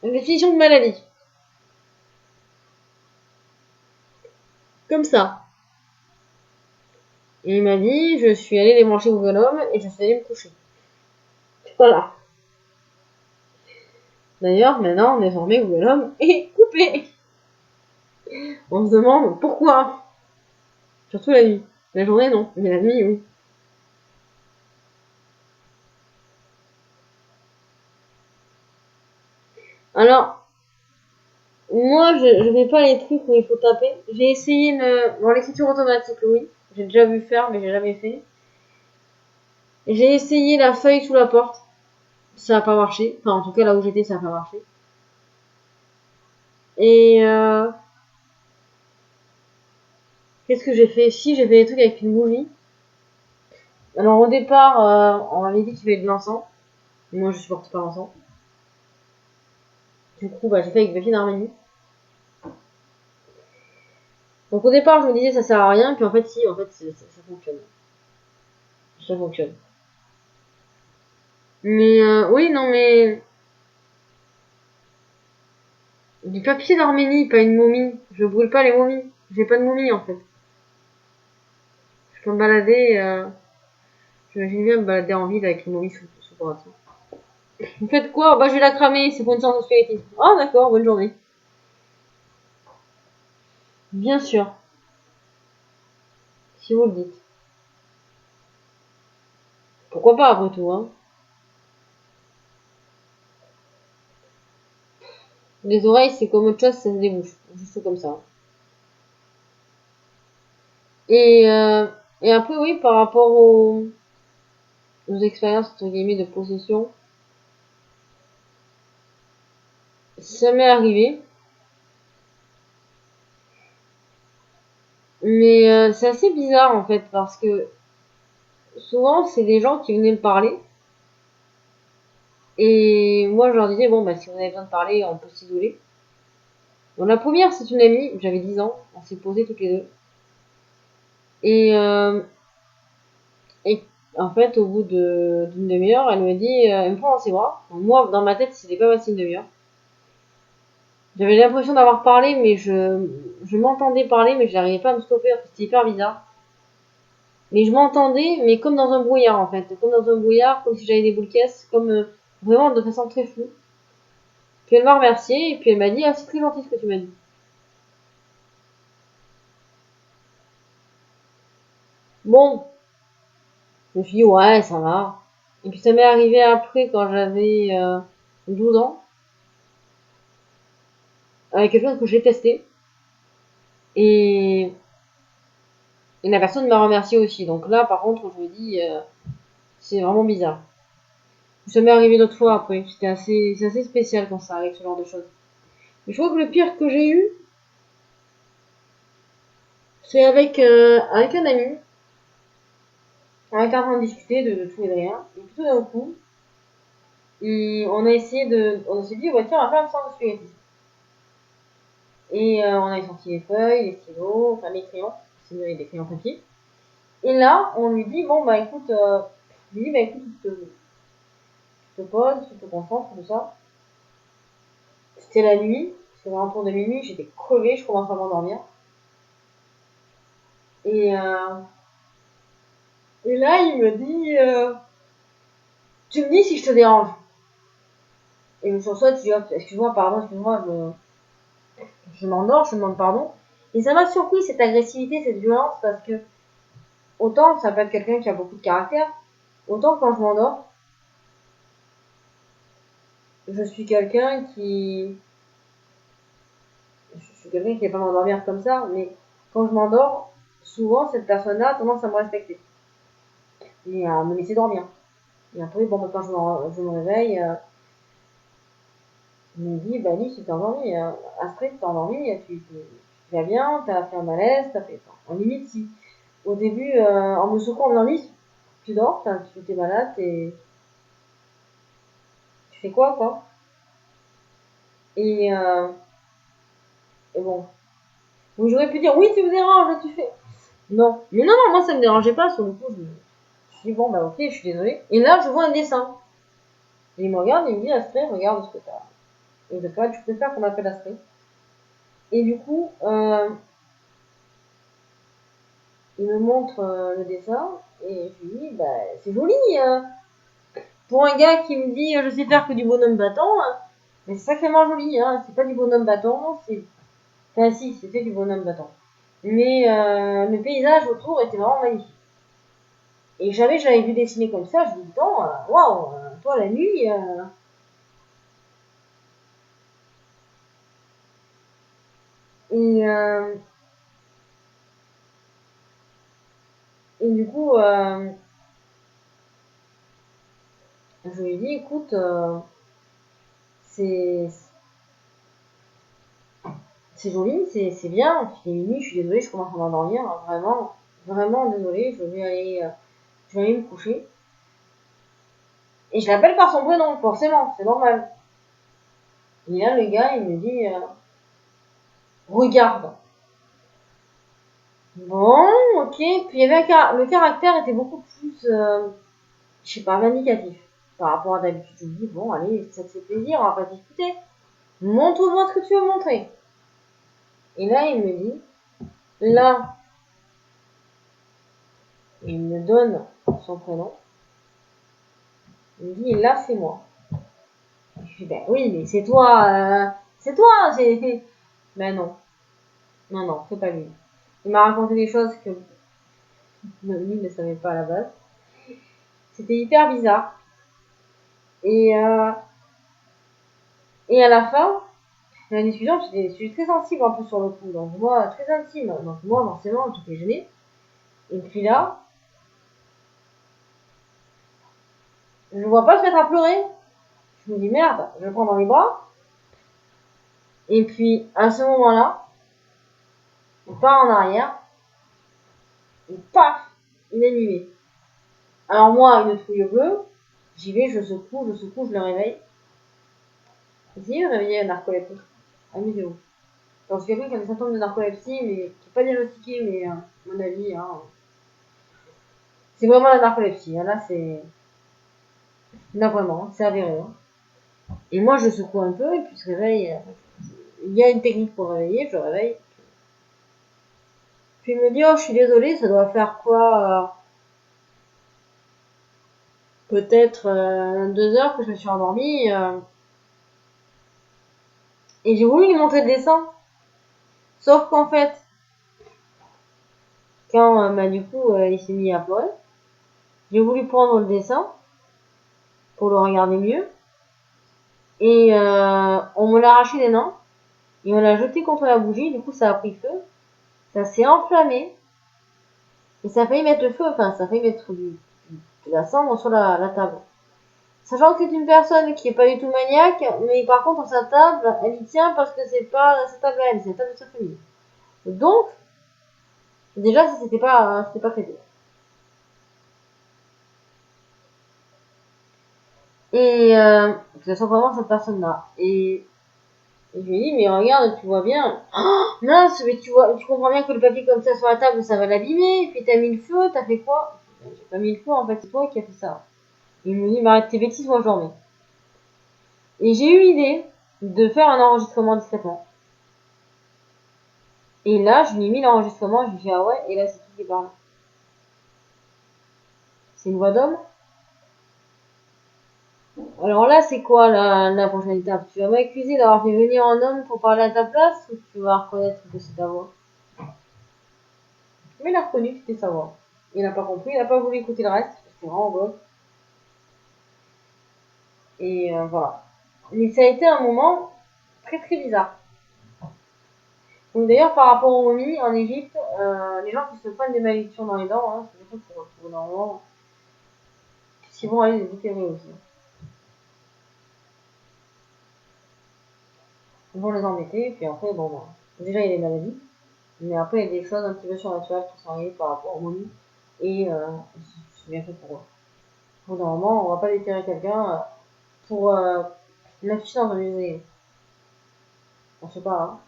Speaker 1: définition de maladie. Comme ça. Et il m'a dit, je suis allée débrancher Google Home et je suis allée me coucher. Voilà. D'ailleurs, maintenant, désormais, Google Home est coupé. On se demande pourquoi. Surtout la nuit. La journée, non. Mais la nuit, oui. Alors, moi, je vais pas les trucs où il faut taper. J'ai essayé l'écriture automatique, oui. J'ai déjà vu faire, mais j'ai jamais fait. J'ai essayé la feuille sous la porte. Ça n'a pas marché. Enfin, en tout cas, là où j'étais, ça n'a pas marché. Et qu'est-ce que j'ai fait? Si, j'ai fait des trucs avec une bougie. Alors, au départ, on m'avait dit qu'il fallait de l'encens. Moi, je supporte pas l'encens. Du coup, bah, j'ai fait avec Buffy d'Harmonie. Donc, au départ, je me disais ça sert à rien. Puis en fait, si, en fait, ça fonctionne. Ça fonctionne. Mais oui, non, mais du papier d'Arménie, pas une momie. Je brûle pas les momies. J'ai pas de momie en fait. Je peux me balader. J'imagine bien me balader en ville avec une momie sous bras. Vous faites quoi? Bah je vais la cramer. C'est pour une séance de spiritisme. Ah d'accord, bonne journée. Bien sûr, si vous le dites. Pourquoi pas après tout, hein. Les oreilles, c'est comme autre chose, ça se débouche. Juste comme ça. Et, euh, et après, oui, par rapport aux expériences, entre guillemets, de possession, ça m'est arrivé. Mais c'est assez bizarre, en fait, parce que souvent, c'est des gens qui venaient me parler. Et moi, je leur disais, bon, bah, si on avait besoin de parler, on peut s'isoler. Bon, la première, c'est une amie, j'avais 10 ans, on s'est posées toutes les deux. Et, euh, et en fait, au bout d'une demi-heure, elle me dit, elle me prend dans ses bras. Moi, dans ma tête, c'était pas passé une demi-heure. J'avais l'impression d'avoir parlé, mais je m'entendais parler, mais je n'arrivais pas à me stopper. C'était hyper bizarre. Mais je m'entendais, mais comme dans un brouillard, en fait. Comme dans un brouillard, comme si j'avais des boules caisses, comme vraiment de façon très floue. Puis elle m'a remercié, et puis elle m'a dit, ah, c'est très gentil ce que tu m'as dit. Bon, je me suis dit, ouais, ça va. Et puis ça m'est arrivé après, quand j'avais 12 ans, avec quelque chose que j'ai testé. Et, et la personne m'a remercié aussi. Donc là, par contre, je me dis, c'est vraiment bizarre. Ça m'est arrivé d'autres fois après. C'est assez spécial quand ça arrive, ce genre de choses. Mais je crois que le pire que j'ai eu, c'est avec un ami. On était en train de discuter de tout et de rien. Et puis tout d'un coup, on s'est dit, ouais, tiens, on va faire une séance de spiritisme. Et on avait sorti les feuilles, les stylos, enfin les crayons. Sinon, il y a des crayons papier. Et là, on lui dit, bon, bah écoute, je lui dis, bah écoute, tu te poses, tu te concentres, tout ça. C'était la nuit, c'était un tour de minuit, j'étais crevée, je commençais à m'endormir. Et, euh, et là, il me dit, tu me dis si je te dérange. Et sur ça, tu dis, hop, excuse-moi, pardon, excuse-moi, je m'endors, je demande pardon. Et ça m'a surpris cette agressivité, cette violence, parce que autant ça peut être quelqu'un qui a beaucoup de caractère, autant quand je m'endors, je suis quelqu'un qui. Je suis quelqu'un qui ne va pas m'endormir comme ça, mais quand je m'endors, souvent cette personne-là a tendance à me respecter et à me laisser dormir. Et après, bon, quand je me réveille, il me dit, bah Alice, tu t'es endormie. Astrid, tu t'es endormie, tu vas bien, t'as fait un malaise, t'as fait. Enfin, en limite, si au début, en me secouant, on me dit, tu dors, tu t'es malade, tu fais quoi, quoi. Et, euh, et bon. Donc j'aurais pu dire, oui, tu me déranges, tu fais. Non. Mais non, non, moi ça me dérangeait pas, sur le coup, je dis, bon, bah ok, je suis désolée. Et là, je vois un dessin. Et il me regarde, il me dit, Astrid, regarde ce que t'as. Et parce que là, tu préfères qu'on m'appelle Astrid. Et du coup, il me montre le dessin, et je lui dis, bah, c'est joli, hein. Pour un gars qui me dit, je sais faire que du bonhomme battant, hein, mais c'est sacrément joli, hein. C'est pas du bonhomme battant, c'est. Enfin, si, c'était du bonhomme battant. Mais le paysage autour était vraiment magnifique. Et jamais je l'avais vu dessiner comme ça. Je me dis, waouh, toi la nuit. Et, euh, et du coup, je lui ai dit, écoute, c'est c'est joli, c'est bien. Puis il est minuit, je suis désolée, je commence à m'endormir. Hein, vraiment, vraiment désolée, je vais aller me coucher. Et je l'appelle par son prénom, forcément, c'est normal. Et là, le gars, il me dit, regarde. Bon, ok. Puis il y avait le caractère était beaucoup plus, je sais pas, vindicatif par rapport à d'habitude. Je me dis, bon, allez, ça te fait plaisir, on va pas discuter. Montre-moi ce que tu veux montrer. Et là, il me dit, là, il me donne son prénom. Il me dit, là, c'est moi. Je dis, ben oui, mais c'est toi, c'est. Ben non, non, non, c'est pas lui. Il m'a raconté des choses que lui ne savait pas à la base. C'était hyper bizarre. Et à la fin, la discussion, je suis très sensible un peu sur le coup. Donc moi, très intime. Donc moi, forcément, j'étais gênée. Et puis là, je ne vois pas se mettre à pleurer. Je me dis merde, je le prends dans les bras. Et puis, à ce moment-là, il part en arrière. Et paf, inanimé. Alors moi, une trouille bleue, j'y vais, je secoue, je le réveille. Essayez de réveiller un narcoleptique. Amusez-vous. J'en suis quelqu'un qui a des symptômes de narcolepsie, mais qui n'est pas diagnostiqué, mais à mon avis, hein, c'est vraiment la narcolepsie. Hein, là, c'est... Là, vraiment, c'est avéré. Hein. Et moi, je secoue un peu, et puis je réveille. Il y a une technique pour réveiller, je le réveille. Puis il me dit, oh, je suis désolée, ça doit faire quoi peut-être 2 heures que je me suis endormie. Et j'ai voulu lui montrer le dessin. Sauf qu'en fait, quand du coup, il s'est mis à pleurer, j'ai voulu prendre le dessin pour le regarder mieux. Et on me l'a arraché des mains. Et on l'a jeté contre la bougie. Du coup, ça a pris feu. Ça s'est enflammé. Et ça a failli mettre le feu. Enfin, ça a failli mettre de la cendre sur la table. Sachant que c'est une personne qui est pas du tout maniaque, mais par contre, sa table, elle y tient parce que c'est pas sa table à elle, c'est la table de sa famille. Donc, déjà, ça c'était pas traité. Et ça sent vraiment cette personne-là. Et je lui ai dit, mais regarde, tu vois bien. Oh, mince, mais tu comprends bien que le papier comme ça sur la table, ça va l'abîmer. Et puis t'as mis le feu, t'as fait quoi? J'ai pas mis le feu, en fait, c'est toi qui as fait ça. Il me dit, mais arrête tes bêtises, moi je dormais. Et j'ai eu l'idée de faire un enregistrement discrètement. Et là, je lui ai mis l'enregistrement, je lui ai dit, ah ouais, et là, c'est qui parle? C'est une voix d'homme? Alors là, c'est quoi la prochaine étape? Tu vas m'accuser d'avoir fait venir un homme pour parler à ta place ou tu vas reconnaître que c'est ta voix? Mais il a reconnu que c'était sa voix. Il n'a pas compris, il n'a pas voulu écouter le reste, parce que c'était vraiment bloc. Et voilà. Mais ça a été un moment très très bizarre. Donc d'ailleurs, par rapport aux momies en Égypte, les gens qui se prennent des malédictions dans les dents, hein, c'est des choses qu'on retrouve normalement, qui vont aller les déterrer aussi. Ils vont les embêter, puis après, bon, bah, déjà il y a les maladies, mais après il y a des choses un petit peu surnaturelles qui sont arrivées par rapport aux momies, et c'est bien fait pour eux. Donc normalement, on va pas déterrer quelqu'un pour l'afficher dans un musée. On sait pas, hein.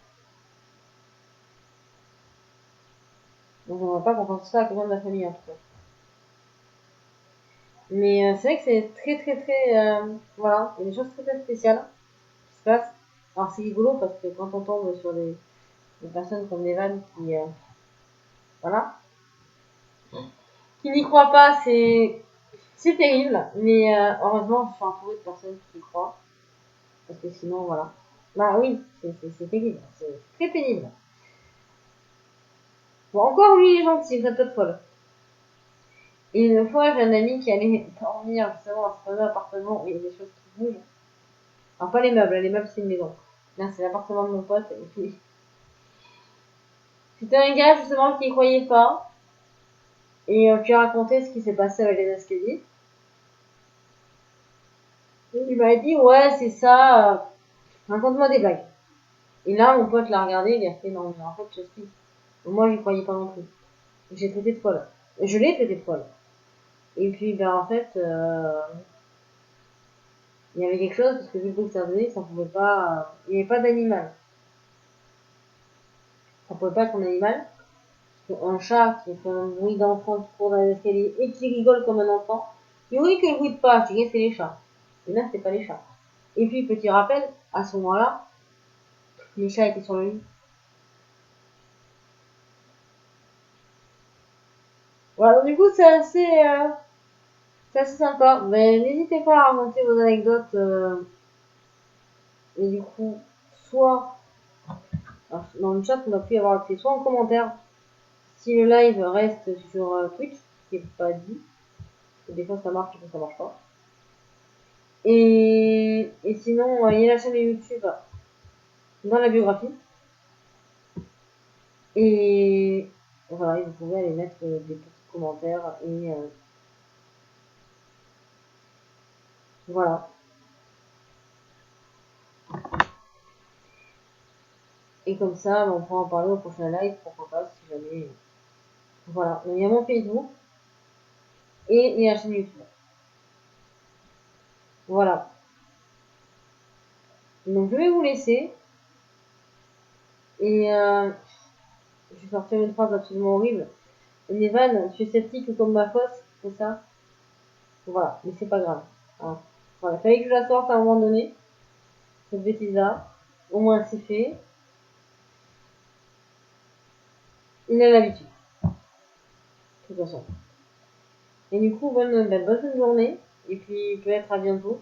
Speaker 1: Donc on va pas qu'on fasse ça à quelqu'un de la famille en tout cas. Mais c'est vrai que c'est très très très... voilà, il y a des choses très très spéciales qui se passent. Alors c'est rigolo parce que quand on tombe sur des personnes comme des vannes qui... voilà, qui n'y croient pas, c'est terrible. Mais heureusement, je suis entourée de personnes qui y croient. Parce que sinon, voilà. Bah oui, c'est terrible. C'est très pénible. Bon, encore lui, il est gentil, vous êtes pas folle. Et une fois, j'ai un ami qui allait dormir justement dans ce fameux appartement où il y a des choses qui bougent. Alors pas les meubles c'est une maison. Là c'est l'appartement de mon pote. Et puis... C'était un gars justement qui y croyait pas. Et qui a raconté ce qui s'est passé avec les escaliers. Et il m'a dit ouais c'est ça, raconte-moi des blagues. Et là mon pote l'a regardé, il a fait non mais en fait je suis. Moi j'y croyais pas non plus. J'ai traité de folle. Je l'ai traité de folle. Et puis ben en fait il y avait quelque chose parce que vu le bruit que ça faisait, ça pouvait pas. Il n'y avait pas d'animal. Ça pouvait pas être un animal. Un chat qui fait un bruit d'enfant qui court dans les escaliers et qui rigole comme un enfant, il n'y aurait que le bruit de pas, je dirais c'est les chats. Mais là, c'était pas les chats. Et puis, petit rappel, à ce moment-là, les chats étaient sur le lit. Voilà, du coup, c'est assez sympa. Mais n'hésitez pas à raconter vos anecdotes. Et du coup, soit alors, dans le chat, on a pu y avoir accès, soit en commentaire, si le live reste sur Twitch, ce qui n'est pas dit, Des fois ça marche, des fois ça marche pas. Et sinon, il y a la chaîne YouTube dans la biographie. Et voilà, vous pouvez aller mettre des petits commentaires et voilà. Et comme ça, on pourra en parler au prochain live, pourquoi pas, si jamais. Voilà. Donc, il y a mon Facebook et il y a la chaîne YouTube. Voilà. Donc je vais vous laisser. Et je vais sortir une phrase absolument horrible. Nevan, tu es sceptique comme ma fosse, c'est ça? Voilà, mais c'est pas grave. Hein. Voilà, il fallait que je la sorte à un moment donné, cette bêtise-là. Au moins c'est fait. Il a l'habitude, de toute façon. Et du coup, bonne fin de journée. Et puis peut-être à bientôt.